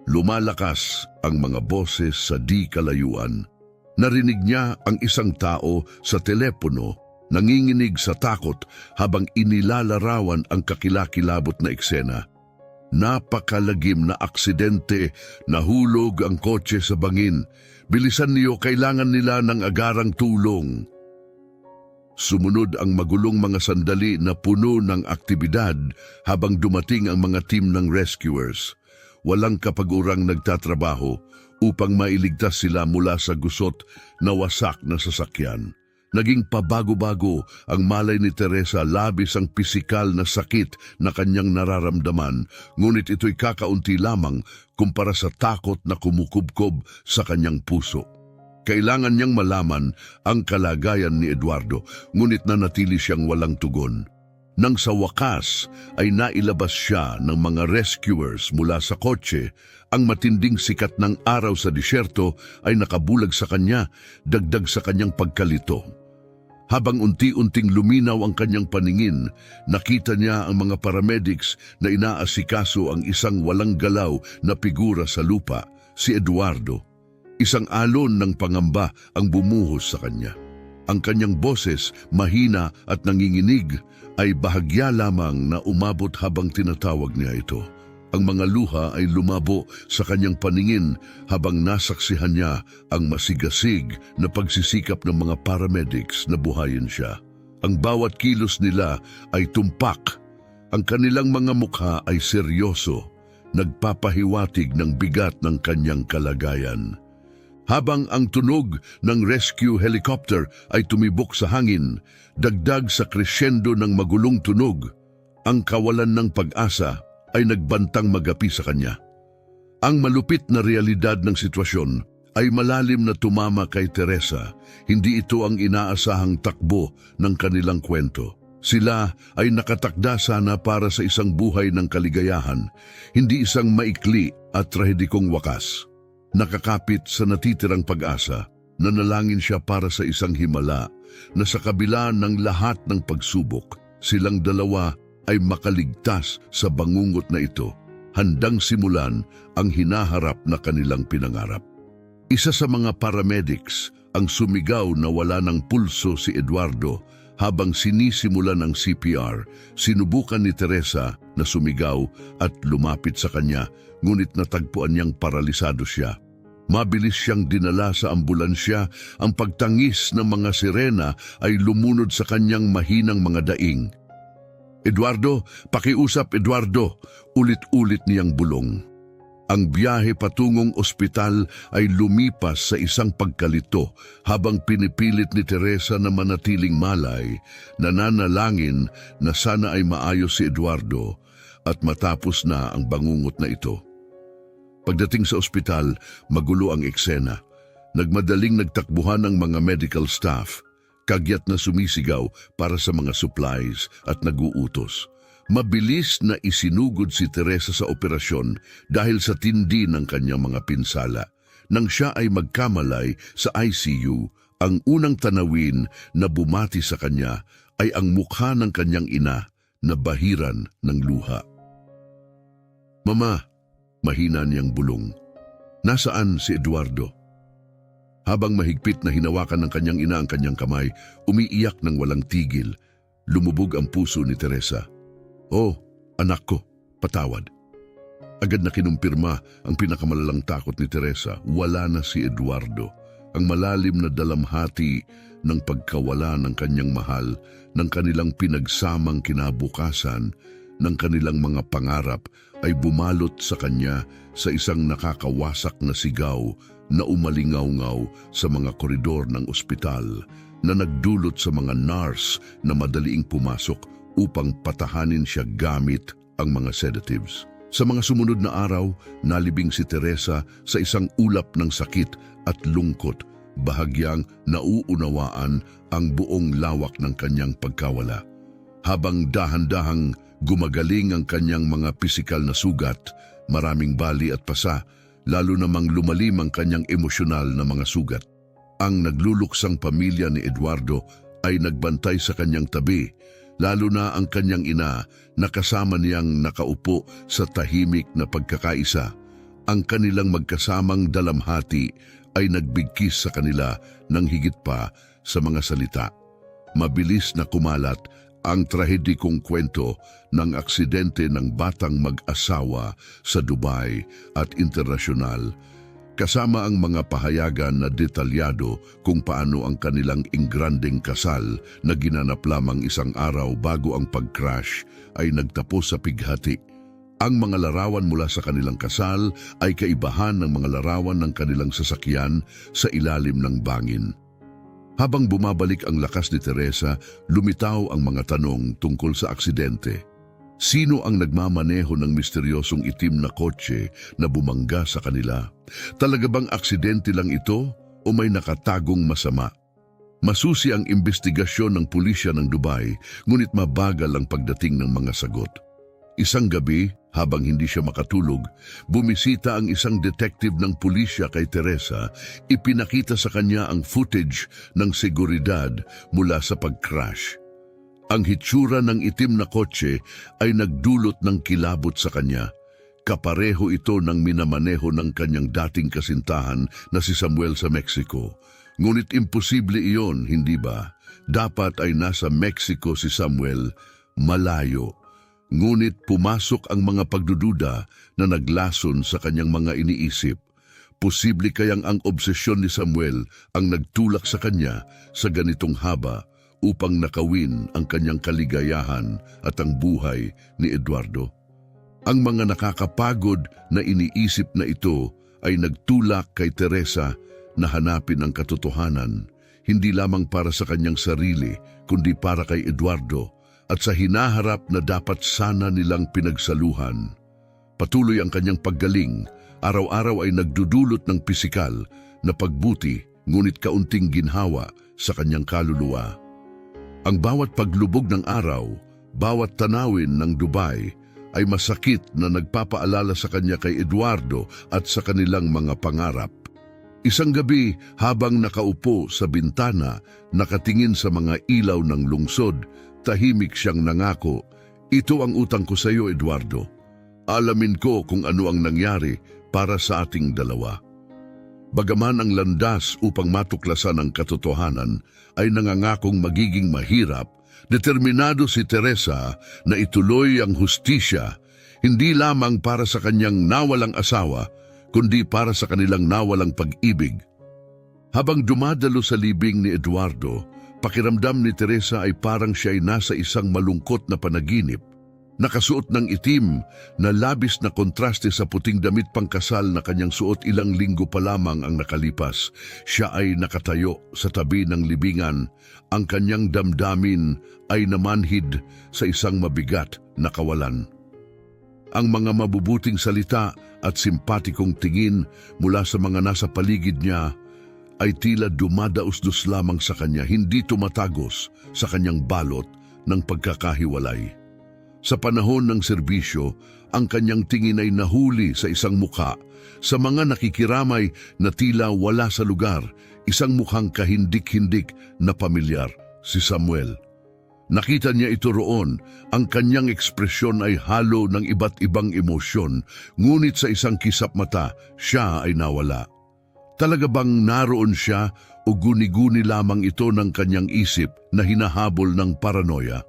Lumalakas ang mga boses sa di kalayuan. Narinig niya ang isang tao sa telepono, nanginginig sa takot habang inilalarawan ang kakilakilabot na eksena. Napakalagim na aksidente, nahulog ang kotse sa bangin. Bilisan niyo, kailangan nila ng agarang tulong. Sumunod ang magulong mga sandali na puno ng aktibidad habang dumating ang mga team ng rescuers. Walang kapag-urang nagtatrabaho upang mailigtas sila mula sa gusot na wasak na sasakyan. Naging pabago-bago ang malay ni Teresa, labis ang pisikal na sakit na kanyang nararamdaman, ngunit ito'y kakaunti lamang kumpara sa takot na kumukubkob sa kanyang puso. Kailangan niyang malaman ang kalagayan ni Eduardo, ngunit nanatili siyang walang tugon. Nang sa wakas ay nailabas siya ng mga rescuers mula sa kotse, ang matinding sikat ng araw sa disyerto ay nakabulag sa kanya, dagdag sa kanyang pagkalito. Habang unti-unting luminaw ang kanyang paningin, nakita niya ang mga paramedics na inaasikaso ang isang walang galaw na figura sa lupa, si Eduardo. Isang alon ng pangamba ang bumuhos sa kanya. Ang kanyang boses, mahina at nanginginig, ay bahagya lamang na umabot habang tinatawag niya ito. Ang mga luha ay lumabo sa kanyang paningin habang nasaksihan niya ang masigasig na pagsisikap ng mga paramedics na buhayin siya. Ang bawat kilos nila ay tumpak. Ang kanilang mga mukha ay seryoso, nagpapahiwatig ng bigat ng kanyang kalagayan. Habang ang tunog ng rescue helicopter ay tumibok sa hangin, dagdag sa crescendo ng magulong tunog, ang kawalan ng pag-asa ay nagbantang magapi sa kanya. Ang malupit na realidad ng sitwasyon ay malalim na tumama kay Teresa. Hindi ito ang inaasahang takbo ng kanilang kwento. Sila ay nakatakda sana para sa isang buhay ng kaligayahan, hindi isang maikli at trahedikong wakas. Nakakapit sa natitirang pag-asa, nanalangin siya para sa isang himala na sa kabila ng lahat ng pagsubok, silang dalawa ay makaligtas sa bangungot na ito, handang simulan ang hinaharap na kanilang pinangarap. Isa sa mga paramedics ang sumigaw na wala ng pulso si Eduardo. Habang sinisimulan ng CPR, sinubukan ni Teresa na sumigaw at lumapit sa kanya, ngunit natagpuan niyang paralisado siya. Mabilis siyang dinala sa ambulansya. Ang pagtangis ng mga sirena ay lumunod sa kanyang mahinang mga daing. "Eduardo, pakiusap Eduardo!" Ulit-ulit niyang bulong. Ang biyahe patungong ospital ay lumipas sa isang pagkalito habang pinipilit ni Teresa na manatiling malay, nananalangin na sana ay maayos si Eduardo at matapos na ang bangungot na ito. Pagdating sa ospital, magulo ang eksena. Nagmadaling nagtakbuhan ang mga medical staff, kagyat na sumisigaw para sa mga supplies at naguutos. Mabilis na isinugod si Teresa sa operasyon dahil sa tindi ng kanyang mga pinsala. Nang siya ay magkamalay sa ICU, ang unang tanawin na bumati sa kanya ay ang mukha ng kanyang ina na bahiran ng luha. "Mama," mahina niyang bulong, "nasaan si Eduardo?" Habang mahigpit na hinawakan ng kanyang ina ang kanyang kamay, umiiyak ng walang tigil. Lumubog ang puso ni Teresa. "Oh, anak ko, patawad." Agad na kinumpirma ang pinakamalalang takot ni Teresa. Wala na si Eduardo. Ang malalim na dalamhati ng pagkawala ng kanyang mahal, ng kanilang pinagsamang kinabukasan, ng kanilang mga pangarap ay bumalot sa kanya sa isang nakakawasak na sigaw na umalingaw-ngaw sa mga koridor ng ospital, na nagdulot sa mga nurse na madaliing pumasok upang patahanin siya gamit ang mga sedatives. Sa mga sumunod na araw, nalibing si Teresa sa isang ulap ng sakit at lungkot, bahagyang nauunawaan ang buong lawak ng kanyang pagkawala. Habang dahan-dahang gumagaling ang kanyang mga pisikal na sugat, maraming bali at pasa, lalo namang lumalim ang kanyang emosyonal na mga sugat. Ang nagluluksang pamilya ni Eduardo ay nagbantay sa kanyang tabi, lalo na ang kanyang ina na kasama niyang nakaupo sa tahimik na pagkakaisa. Ang kanilang magkasamang dalamhati ay nagbigkis sa kanila ng higit pa sa mga salita. Mabilis na kumalat ang trahedikong kwento ng aksidente ng batang mag-asawa sa Dubai at internasyonal, kasama ang mga pahayagan na detalyado kung paano ang kanilang ingranding kasal na ginanap lamang isang araw bago ang pag-crash ay nagtapos sa pighati. Ang mga larawan mula sa kanilang kasal ay kaibahan ng mga larawan ng kanilang sasakyan sa ilalim ng bangin. Habang bumabalik ang lakas ni Teresa, lumitaw ang mga tanong tungkol sa aksidente. Sino ang nagmamaneho ng misteryosong itim na kotse na bumangga sa kanila? Talaga bang aksidente lang ito o may nakatagong masama? Masusi ang investigasyon ng pulisya ng Dubai, ngunit mabagal ang pagdating ng mga sagot. Isang gabi, habang hindi siya makatulog, bumisita ang isang detective ng pulisya kay Teresa. Ipinakita sa kanya ang footage ng seguridad mula sa pag-crash. Ang hitsura ng itim na kotse ay nagdulot ng kilabot sa kanya. Kapareho ito ng minamaneho ng kanyang dating kasintahan na si Samuel sa Mexico. Ngunit imposible iyon, hindi ba? Dapat ay nasa Mexico si Samuel, malayo. Ngunit pumasok ang mga pagdududa na naglason sa kanyang mga iniisip. Posible kayang ang obsesyon ni Samuel ang nagtulak sa kanya sa ganitong haba upang nakawin ang kanyang kaligayahan at ang buhay ni Eduardo? Ang mga nakakapagod na iniisip na ito ay nagtulak kay Teresa na hanapin ang katotohanan, hindi lamang para sa kanyang sarili, kundi para kay Eduardo at sa hinaharap na dapat sana nilang pinagsaluhan. Patuloy ang kanyang paggaling, araw-araw ay nagdudulot ng pisikal na pagbuti, ngunit kaunting ginhawa sa kanyang kaluluwa. Ang bawat paglubog ng araw, bawat tanawin ng Dubai ay masakit na nagpapaalala sa kanya kay Eduardo at sa kanilang mga pangarap. Isang gabi habang nakaupo sa bintana, nakatingin sa mga ilaw ng lungsod, tahimik siyang nangako, "Ito ang utang ko sa iyo, Eduardo. Alamin ko kung ano ang nangyari para sa ating dalawa." Bagaman ang landas upang matuklasan ang katotohanan ay nangangakong magiging mahirap, determinado si Teresa na ituloy ang hustisya, hindi lamang para sa kanyang nawalang asawa, kundi para sa kanilang nawalang pag-ibig. Habang dumadalo sa libing ni Eduardo, pakiramdam ni Teresa ay parang siya ay nasa isang malungkot na panaginip. Nakasuot ng itim na labis na kontraste sa puting damit pangkasal na kanyang suot ilang linggo pa lamang ang nakalipas. Siya ay nakatayo sa tabi ng libingan. Ang kanyang damdamin ay namanhid sa isang mabigat na kawalan. Ang mga mabubuting salita at simpatikong tingin mula sa mga nasa paligid niya ay tila dumadausdos lamang sa kanya, hindi tumatagos sa kanyang balot ng pagkakahiwalay. Sa panahon ng serbisyo, ang kanyang tingin ay nahuli sa isang mukha, sa mga nakikiramay na tila wala sa lugar, isang mukhang kahindik-hindik na pamilyar, si Samuel. Nakita niya ito roon, ang kanyang ekspresyon ay halo ng iba't ibang emosyon, ngunit sa isang kisap mata, siya ay nawala. Talaga bang naroon siya o guni-guni lamang ito ng kanyang isip na hinahabol ng paranoia?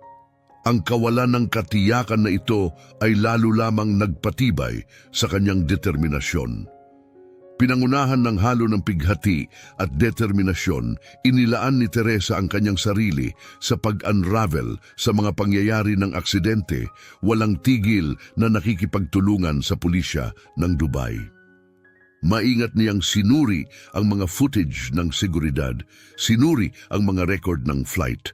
Ang kawalan ng katiyakan na ito ay lalo lamang nagpatibay sa kanyang determinasyon. Pinangunahan ng halo ng pighati at determinasyon, inilaan ni Teresa ang kanyang sarili sa pag-unravel sa mga pangyayari ng aksidente, walang tigil na nakikipagtulungan sa pulisya ng Dubai. Maingat niyang sinuri ang mga footage ng seguridad, sinuri ang mga record ng flight,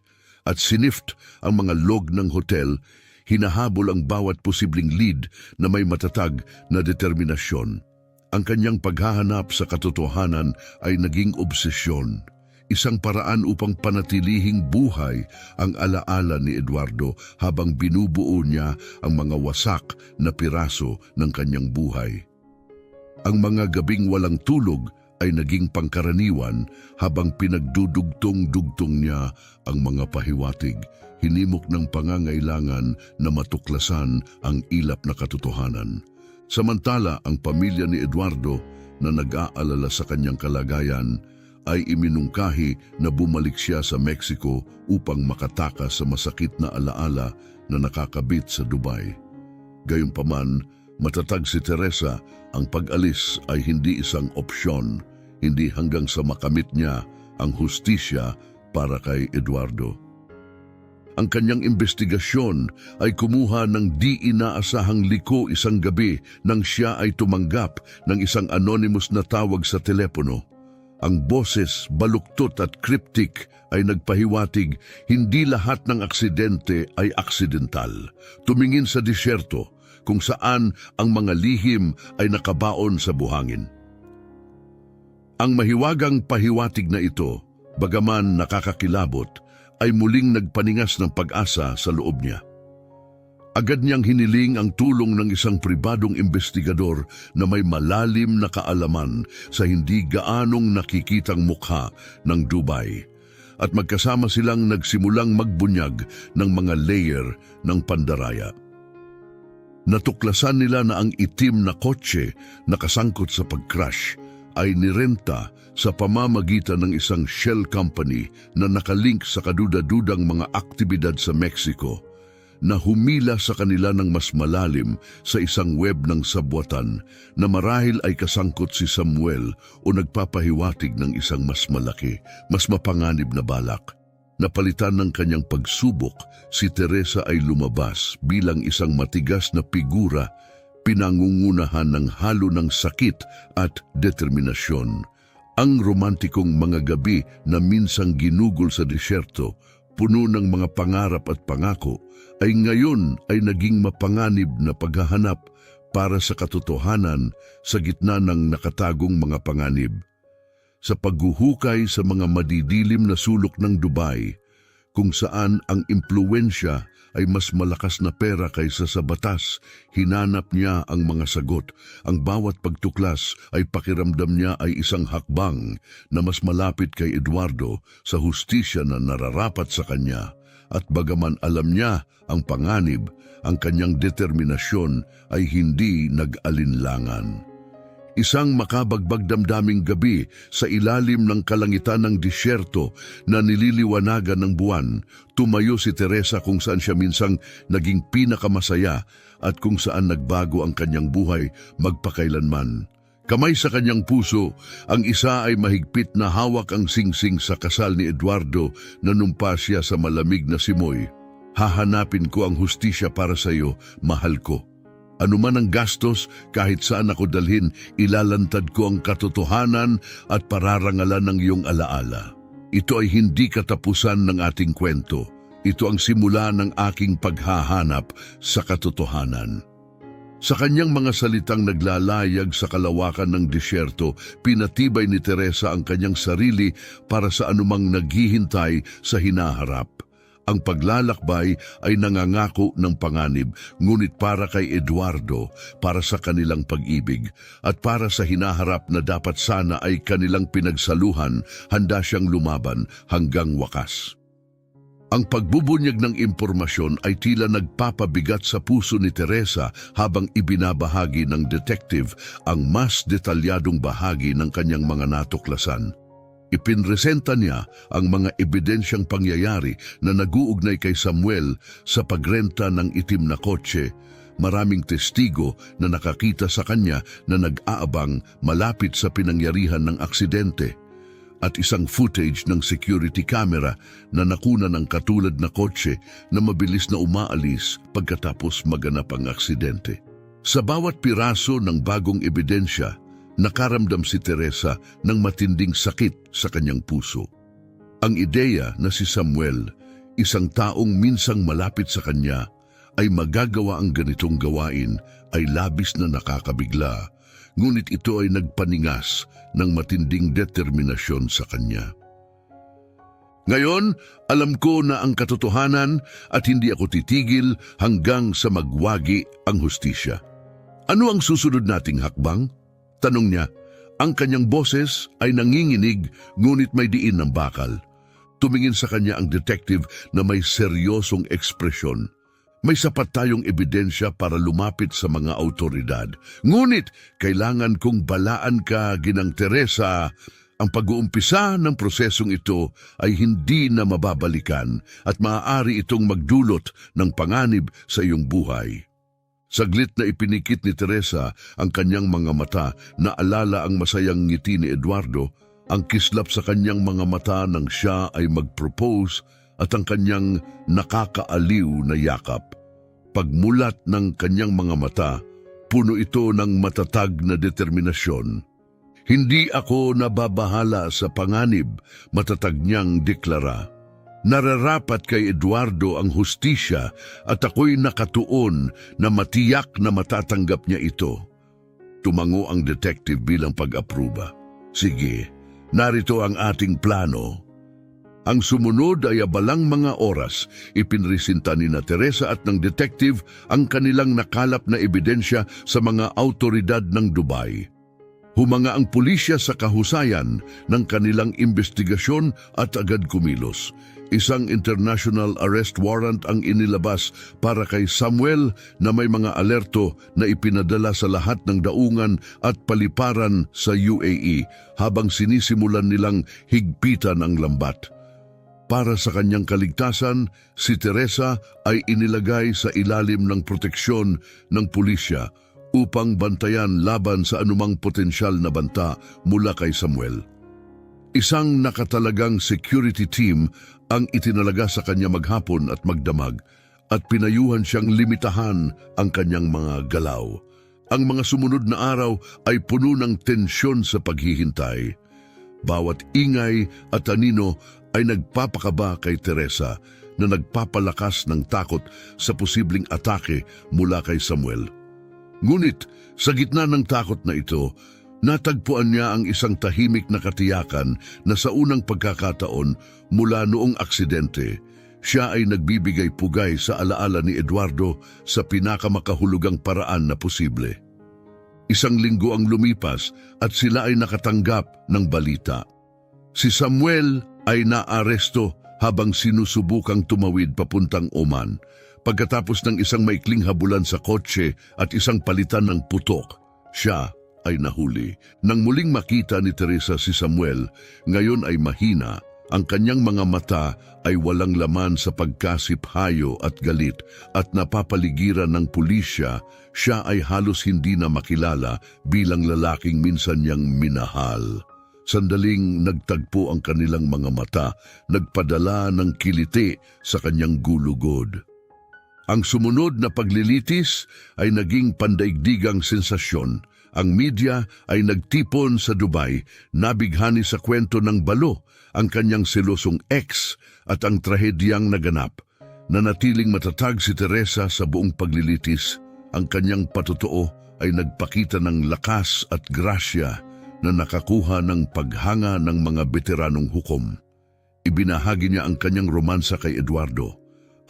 at sinift ang mga log ng hotel, hinahabol ang bawat posibleng lead na may matatag na determinasyon. Ang kanyang paghahanap sa katotohanan ay naging obsesyon, isang paraan upang panatilihing buhay ang alaala ni Eduardo habang binubuo niya ang mga wasak na piraso ng kanyang buhay. Ang mga gabing walang tulog ay naging pangkaraniwan habang pinagdudugtong-dugtong niya ang mga pahiwatig, hinimok ng pangangailangan na matuklasan ang ilap na katotohanan. Samantala, ang pamilya ni Eduardo na nag-aalala sa kanyang kalagayan ay iminungkahi na bumalik siya sa Mexico upang makatakas sa masakit na alaala na nakakabit sa Dubai. Gayunpaman, matatag si Teresa, ang pag-alis ay hindi isang opsyon, hindi hanggang sa makamit niya ang hustisya para kay Eduardo. Ang kanyang investigasyon ay kumuha ng di inaasahang liko isang gabi nang siya ay tumanggap ng isang anonymous na tawag sa telepono. Ang boses, baluktot at cryptic ay nagpahiwatig, hindi lahat ng aksidente ay aksidental. Tumingin sa disyerto, kung saan ang mga lihim ay nakabaon sa buhangin. Ang mahiwagang pahiwatig na ito, bagaman nakakakilabot, ay muling nagpaningas ng pag-asa sa loob niya. Agad niyang hiniling ang tulong ng isang pribadong investigador na may malalim na kaalaman sa hindi gaanong nakikitang mukha ng Dubai, at magkasama silang nagsimulang magbunyag ng mga layer ng pandaraya. Natuklasan nila na ang itim na kotse na kasangkot sa pag-crash ay nirenta sa pamamagitan ng isang shell company na nakalink sa kaduda-dudang mga aktibidad sa Mexico, na humila sa kanila ng mas malalim sa isang web ng sabwatan na marahil ay kasangkot si Samuel o nagpapahiwatig ng isang mas malaki, mas mapanganib na balak. Napalitan ng kanyang pagsubok, si Teresa ay lumabas bilang isang matigas na figura, pinangungunahan ng halo ng sakit at determinasyon. Ang romantikong mga gabi na minsang ginugol sa disyerto, puno ng mga pangarap at pangako, ay ngayon ay naging mapanganib na paghahanap para sa katotohanan sa gitna ng nakatagong mga panganib. Sa paghuhukay sa mga madidilim na sulok ng Dubai, kung saan ang impluwensya ay mas malakas na pera kaysa sa batas. Hinanap niya ang mga sagot. Ang bawat pagtuklas ay pakiramdam niya ay isang hakbang na mas malapit kay Eduardo sa hustisya na nararapat sa kanya. At bagaman alam niya ang panganib, ang kanyang determinasyon ay hindi nag-alinlangan. Isang makabagbag damdaming gabi sa ilalim ng kalangitan ng disyerto na nililiwanagan ng buwan, tumayo si Teresa kung saan siya minsang naging pinakamasaya at kung saan nagbago ang kanyang buhay magpakailanman. Kamay sa kanyang puso, ang isa ay mahigpit na hawak ang singsing sa kasal ni Eduardo na numpa siya sa malamig na simoy. Hahanapin ko ang hustisya para sa iyo, mahal ko. Ano man ang gastos, kahit saan ako dalhin, ilalantad ko ang katotohanan at pararangalan ng iyong alaala. Ito ay hindi katapusan ng ating kwento. Ito ang simula ng aking paghahanap sa katotohanan. Sa kanyang mga salitang naglalayag sa kalawakan ng disyerto, pinatibay ni Teresa ang kanyang sarili para sa anumang naghihintay sa hinaharap. Ang paglalakbay ay nangangako ng panganib, ngunit para kay Eduardo, para sa kanilang pag-ibig, at para sa hinaharap na dapat sana ay kanilang pinagsaluhan, handa siyang lumaban hanggang wakas. Ang pagbubunyag ng impormasyon ay tila nagpapabigat sa puso ni Teresa habang ibinabahagi ng detective ang mas detalyadong bahagi ng kanyang mga natuklasan. Ipinresenta niya ang mga ebidensyang pangyayari na naguugnay kay Samuel sa pagrenta ng itim na kotse, maraming testigo na nakakita sa kanya na nag-aabang malapit sa pinangyarihan ng aksidente, at isang footage ng security camera na nakuna ng katulad na kotse na mabilis na umaalis pagkatapos maganap ang aksidente. Sa bawat piraso ng bagong ebidensya, nakaramdam si Teresa ng matinding sakit sa kanyang puso. Ang ideya na si Samuel, isang taong minsang malapit sa kanya, ay magagawa ang ganitong gawain ay labis na nakakabigla, ngunit ito ay nagpaningas ng matinding determinasyon sa kanya. Ngayon, alam ko na ang katotohanan at hindi ako titigil hanggang sa magwagi ang hustisya. Ano ang susunod nating hakbang? Tanong niya. Ang kanyang boses ay nanginginig ngunit may diin ng bakal. Tumingin sa kanya ang detective na may seryosong ekspresyon. May sapat tayong ebidensya para lumapit sa mga autoridad. Ngunit kailangan kong balaan ka, Ginang Teresa. Ang pag-uumpisa ng prosesong ito ay hindi na mababalikan at maaari itong magdulot ng panganib sa iyong buhay. Saglit na ipinikit ni Teresa ang kanyang mga mata, naalala ang masayang ngiti ni Eduardo, ang kislap sa kanyang mga mata nang siya ay mag-propose at ang kanyang nakakaaliw na yakap. Pagmulat ng kanyang mga mata, puno ito ng matatag na determinasyon. Hindi ako nababahala sa panganib, matatag niyang deklara. Nararapat kay Eduardo ang hustisya at ako'y nakatuon na matiyak na matatanggap niya ito. Tumango ang detective bilang pag-apruba. Sige, narito ang ating plano. Ang sumunod ay abalang mga oras, ipinresinta ni na Teresa at ng detective ang kanilang nakalap na ebidensya sa mga autoridad ng Dubai. Humanga ang pulisya sa kahusayan ng kanilang investigasyon at agad kumilos. Isang international arrest warrant ang inilabas para kay Samuel na may mga alerto na ipinadala sa lahat ng daungan at paliparan sa UAE habang sinisimulan nilang higpitan ang lambat. Para sa kanyang kaligtasan, si Teresa ay inilagay sa ilalim ng proteksyon ng pulisya upang bantayan laban sa anumang potensyal na banta mula kay Samuel. Isang nakatalagang security team ang itinalaga sa kanya maghapon at magdamag at pinayuhan siyang limitahan ang kanyang mga galaw. Ang mga sumunod na araw ay puno ng tensyon sa paghihintay. Bawat ingay at anino ay nagpapakaba kay Teresa na nagpapalakas ng takot sa posibleng atake mula kay Samuel. Ngunit sa gitna ng takot na ito, natagpuan niya ang isang tahimik na katiyakan na sa unang pagkakataon mula noong aksidente, siya ay nagbibigay pugay sa alaala ni Eduardo sa pinakamakahulugang paraan na posible. Isang linggo ang lumipas at sila ay nakatanggap ng balita. Si Samuel ay naaresto habang sinusubukang tumawid papuntang Oman pagkatapos ng isang maikling habulan sa kotse at isang palitan ng putok. Siya ay nahuli. Nang muling makita ni Teresa si Samuel, ngayon ay mahina. Ang kanyang mga mata ay walang laman sa pagkasiphayo at galit at napapaligiran ng pulisya. Siya ay halos hindi na makilala bilang lalaking minsan niyang minahal. Sandaling nagtagpo ang kanilang mga mata, nagpadala ng kiliti sa kanyang gulugod. Ang sumunod na paglilitis ay naging pandaigdigang sensasyon. Ang media ay nagtipon sa Dubai, nabighani sa kwento ng balo, ang kanyang selosong ex at ang trahedyang naganap. Nanatiling matatag si Teresa sa buong paglilitis. Ang kanyang patotoo ay nagpakita ng lakas at grasya na nakakuha ng paghanga ng mga veteranong hukom. Ibinahagi niya ang kanyang romansa kay Eduardo,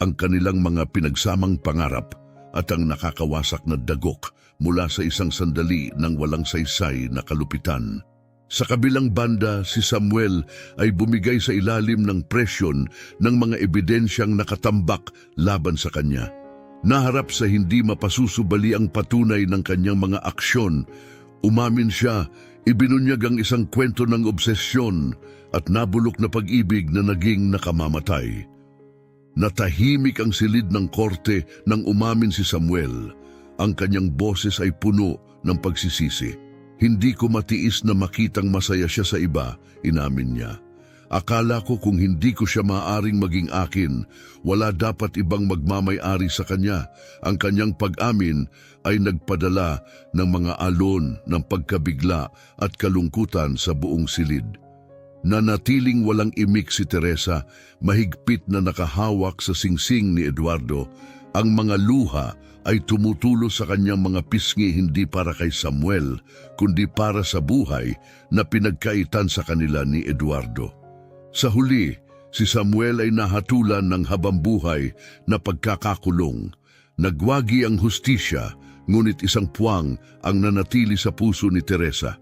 ang kanilang mga pinagsamang pangarap at ang nakakawasak na dagok mula sa isang sandali ng walang saysay na kalupitan. Sa kabilang banda, si Samuel ay bumigay sa ilalim ng presyon ng mga ebidensyang nakatambak laban sa kanya. Naharap sa hindi mapasusubali ang patunay ng kanyang mga aksyon, umamin siya, ibinunyag ang isang kwento ng obsesyon at nabulok na pag-ibig na naging nakamamatay. Natahimik ang silid ng korte nang umamin si Samuel. Ang kanyang boses ay puno ng pagsisisi. Hindi ko matiis na makitang masaya siya sa iba, inamin niya. Akala ko kung hindi ko siya maaaring maging akin, wala dapat ibang magmamay-ari sa kanya. Ang kanyang pag-amin ay nagpadala ng mga alon ng pagkabigla at kalungkutan sa buong silid. Nanatiling walang imik si Teresa, mahigpit na nakahawak sa singsing ni Eduardo. Ang mga luha ay tumutulo sa kanyang mga pisngi hindi para kay Samuel, kundi para sa buhay na pinagkaitan sa kanila ni Eduardo. Sa huli, si Samuel ay nahatulan ng habambuhay na pagkakakulong. Nagwagi ang hustisya, ngunit isang puwang ang nanatili sa puso ni Teresa.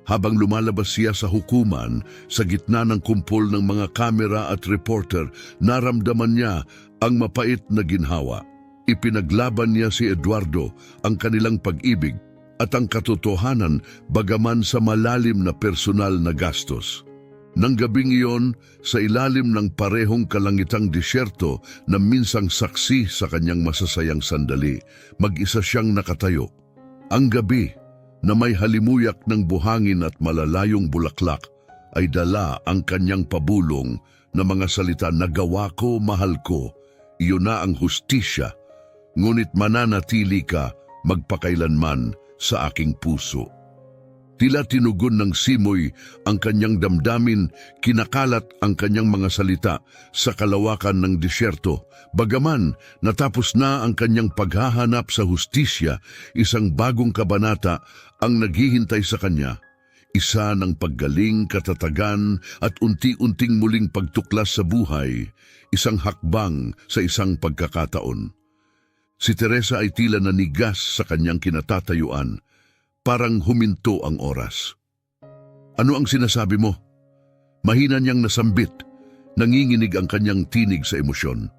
Habang lumalabas siya sa hukuman, sa gitna ng kumpol ng mga kamera at reporter, naramdaman niya ang mapait na ginhawa. Ipinaglaban niya si Eduardo, ang kanilang pag-ibig at ang katotohanan bagaman sa malalim na personal na gastos. Nang gabing iyon, sa ilalim ng parehong kalangitang disyerto na minsang saksi sa kanyang masasayang sandali, mag-isa siyang nakatayo. Ang gabi, na may halimuyak ng buhangin at malalayong bulaklak, ay dala ang kanyang pabulong na mga salita, "Nagawa ko, mahal ko, iyon na ang hustisya, ngunit mananatili ka magpakailanman sa aking puso." Tila tinugon ng simoy ang kanyang damdamin, kinakalat ang kanyang mga salita sa kalawakan ng disyerto. Bagaman natapos na ang kanyang paghahanap sa hustisya, isang bagong kabanata ang naghihintay sa kanya. Isa ng paggaling, katatagan at unti-unting muling pagtuklas sa buhay, isang hakbang sa isang pagkakataon. Si Teresa ay tila nanigas sa kanyang kinatatayuan, parang huminto ang oras. "Ano ang sinasabi mo?" Mahina niyang nasambit, nanginginig ang kanyang tinig sa emosyon.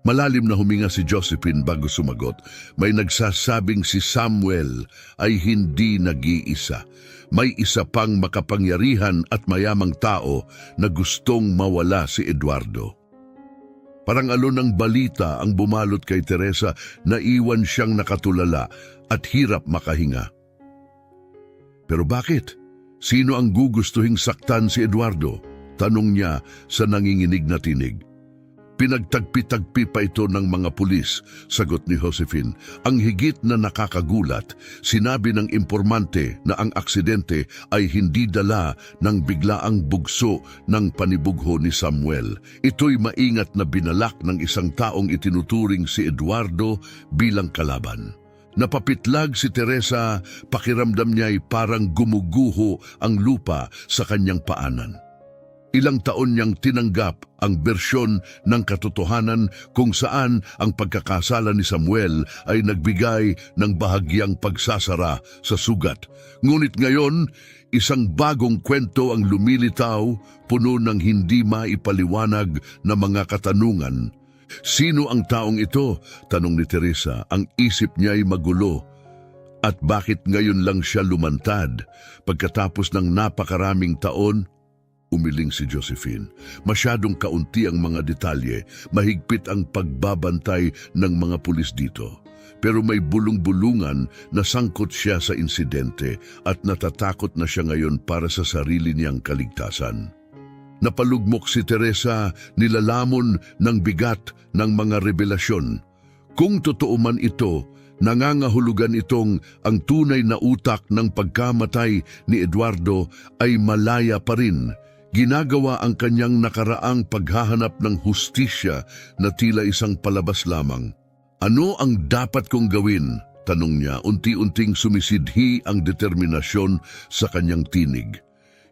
Malalim na huminga si Josephine bago sumagot. May nagsasabing si Samuel ay hindi nag-iisa. May isa pang makapangyarihan at mayamang tao na gustong mawala si Eduardo. Parang alon ng balita ang bumalot kay Teresa, naiwan siyang nakatulala at hirap makahinga. Pero bakit? Sino ang gugustuhing saktan si Eduardo? Tanong niya sa nanginginig na tinig. Pinagtagpi-tagpi pa ito ng mga pulis, sagot ni Josephine. Ang higit na nakakagulat, sinabi ng impormante na ang aksidente ay hindi dala ng biglaang bugso ng panibugho ni Samuel. Ito'y maingat na binalak ng isang taong itinuturing si Eduardo bilang kalaban. Napapitlag si Teresa, pakiramdam niya ay parang gumuguho ang lupa sa kanyang paanan. Ilang taon niyang tinanggap ang bersyon ng katotohanan kung saan ang pagkakasala ni Samuel ay nagbigay ng bahagyang pagsasara sa sugat. Ngunit ngayon, isang bagong kwento ang lumilitaw, puno ng hindi maipaliwanag na mga katanungan. Sino ang taong ito? Tanong ni Teresa. Ang isip niya ay magulo. At bakit ngayon lang siya lumantad? Pagkatapos ng napakaraming taon, umiling si Josephine. Masyadong kaunti ang mga detalye, mahigpit ang pagbabantay ng mga pulis dito. Pero may bulong-bulungan na sangkot siya sa insidente at natatakot na siya ngayon para sa sarili niyang kaligtasan. Napalugmok si Teresa, nilalamon ng bigat ng mga revelasyon. Kung totoo man ito, nangangahulugan itong ang tunay na utak ng pagkamatay ni Eduardo ay malaya pa rin. Ginagawa ang kanyang nakaraang paghahanap ng hustisya na tila isang palabas lamang. Ano ang dapat kong gawin? Tanong niya, unti-unting sumisidhi ang determinasyon sa kanyang tinig.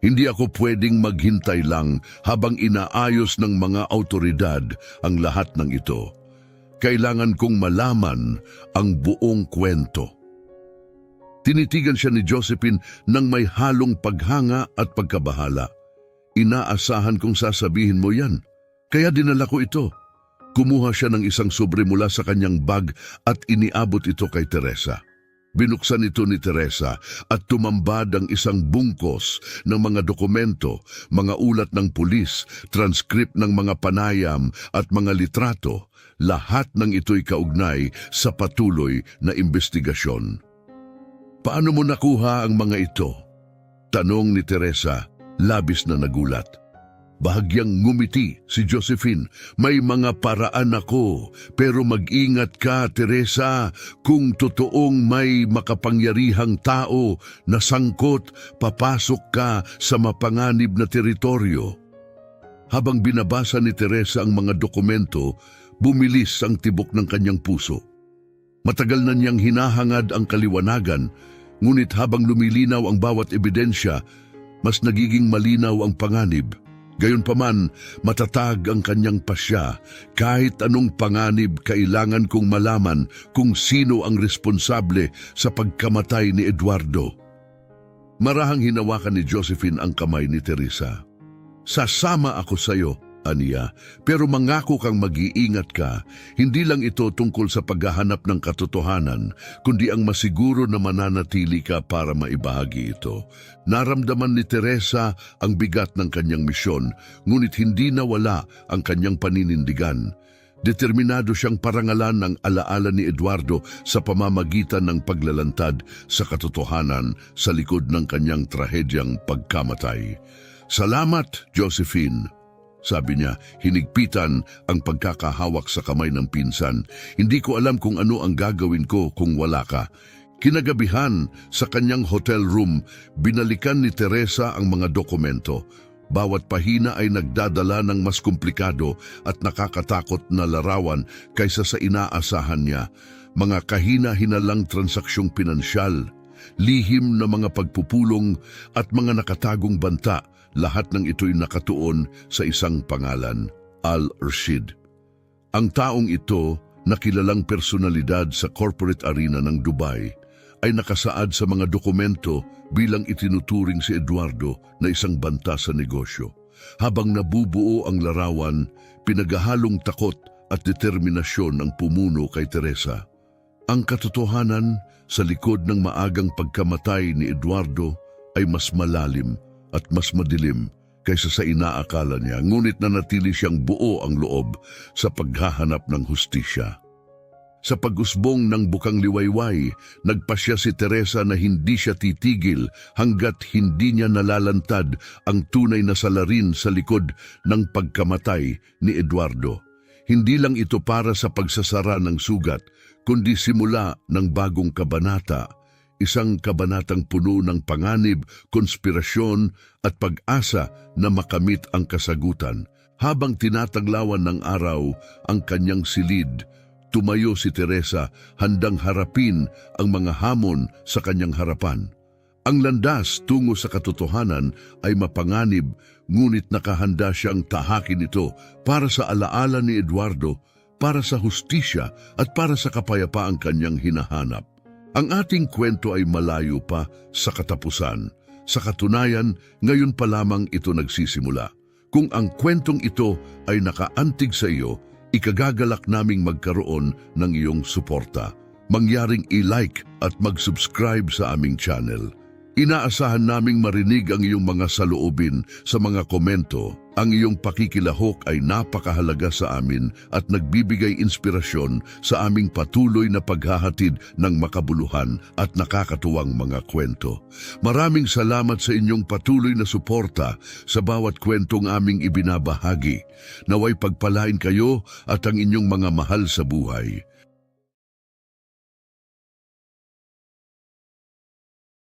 Hindi ako pwedeng maghintay lang habang inaayos ng mga awtoridad ang lahat ng ito. Kailangan kong malaman ang buong kwento. Tinitigan siya ni Josephine nang may halong paghanga at pagkabahala. Inaasahan kong sasabihin mo yan. Kaya dinala ko ito. Kumuha siya ng isang sobre mula sa kanyang bag at iniabot ito kay Teresa. Binuksan ito ni Teresa at tumambad ang isang bungkos ng mga dokumento, mga ulat ng pulis, transcript ng mga panayam at mga litrato. Lahat ng ito'y kaugnay sa patuloy na investigasyon. Paano mo nakuha ang mga ito? Tanong ni Teresa. Labis na nagulat. Bahagyang ngumiti si Josephine. May mga paraan ako, pero mag-ingat ka, Teresa. Kung totoong may makapangyarihang tao na sangkot, papasok ka sa mapanganib na teritoryo. Habang binabasa ni Teresa ang mga dokumento, bumilis ang tibok ng kanyang puso. Matagal na niyang hinahangad ang kaliwanagan, ngunit habang lumilinaw ang bawat ebidensya, mas nagiging malinaw ang panganib. Gayunpaman, matatag ang kanyang pasya. Kahit anong panganib, kailangan kong malaman kung sino ang responsable sa pagkamatay ni Eduardo. Marahang hinawakan ni Josephine ang kamay ni Teresa. Sasama ako sa iyo, aniya, pero mangako kang mag-iingat ka. Hindi lang ito tungkol sa paghahanap ng katotohanan, kundi ang masiguro na mananatili ka para maibahagi ito. Naramdaman ni Teresa ang bigat ng kanyang misyon, ngunit hindi nawala ang kanyang paninindigan. Determinado siyang parangalan ng alaala ni Eduardo sa pamamagitan ng paglalantad sa katotohanan sa likod ng kanyang trahedyang pagkamatay. Salamat, Josephine. Sabi niya, hinigpitan ang pagkakahawak sa kamay ng pinsan. Hindi ko alam kung ano ang gagawin ko kung wala ka. Kinagabihan sa kanyang hotel room, binalikan ni Teresa ang mga dokumento. Bawat pahina ay nagdadala ng mas komplikado at nakakatakot na larawan kaysa sa inaasahan niya. Mga kahina-hinalang transaksyong pinansyal, lihim na mga pagpupulong at mga nakatagong banta. Lahat ng ito'y nakatuon sa isang pangalan, Al-Rashid. Ang taong ito, na kilalang personalidad sa corporate arena ng Dubai, ay nakasaad sa mga dokumento bilang itinuturing si Eduardo na isang banta sa negosyo. Habang nabubuo ang larawan, pinaghahalong takot at determinasyon ang pumuno kay Teresa. Ang katotohanan sa likod ng maagang pagkamatay ni Eduardo ay mas malalim at mas madilim kaysa sa inaakala niya, ngunit nanatili siyang buo ang loob sa paghahanap ng hustisya. Sa pag-usbong ng bukang liwayway, nagpasya si Teresa na hindi siya titigil hanggat hindi niya nalalantad ang tunay na salarin sa likod ng pagkamatay ni Eduardo. Hindi lang ito para sa pagsasara ng sugat, kundi simula ng bagong kabanata, isang kabanatang puno ng panganib, konspirasyon at pag-asa na makamit ang kasagutan. Habang tinataglawan ng araw ang kanyang silid, tumayo si Teresa handang harapin ang mga hamon sa kanyang harapan. Ang landas tungo sa katotohanan ay mapanganib, ngunit nakahanda siyang tahakin ito para sa alaala ni Eduardo, para sa hustisya at para sa kapayapaang kanyang hinahanap. Ang ating kwento ay malayo pa sa katapusan. Sa katunayan, ngayon pa lamang ito nagsisimula. Kung ang kwentong ito ay nakaantig sa iyo, ikagagalak naming magkaroon ng iyong suporta. Mangyaring i-like at mag-subscribe sa aming channel. Inaasahan naming marinig ang iyong mga saloobin sa mga komento. Ang iyong pakikilahok ay napakahalaga sa amin at nagbibigay inspirasyon sa aming patuloy na paghahatid ng makabuluhan at nakakatuwang mga kwento. Maraming salamat sa inyong patuloy na suporta sa bawat kwentong aming ibinabahagi. Naway pagpalain kayo at ang inyong mga mahal sa buhay.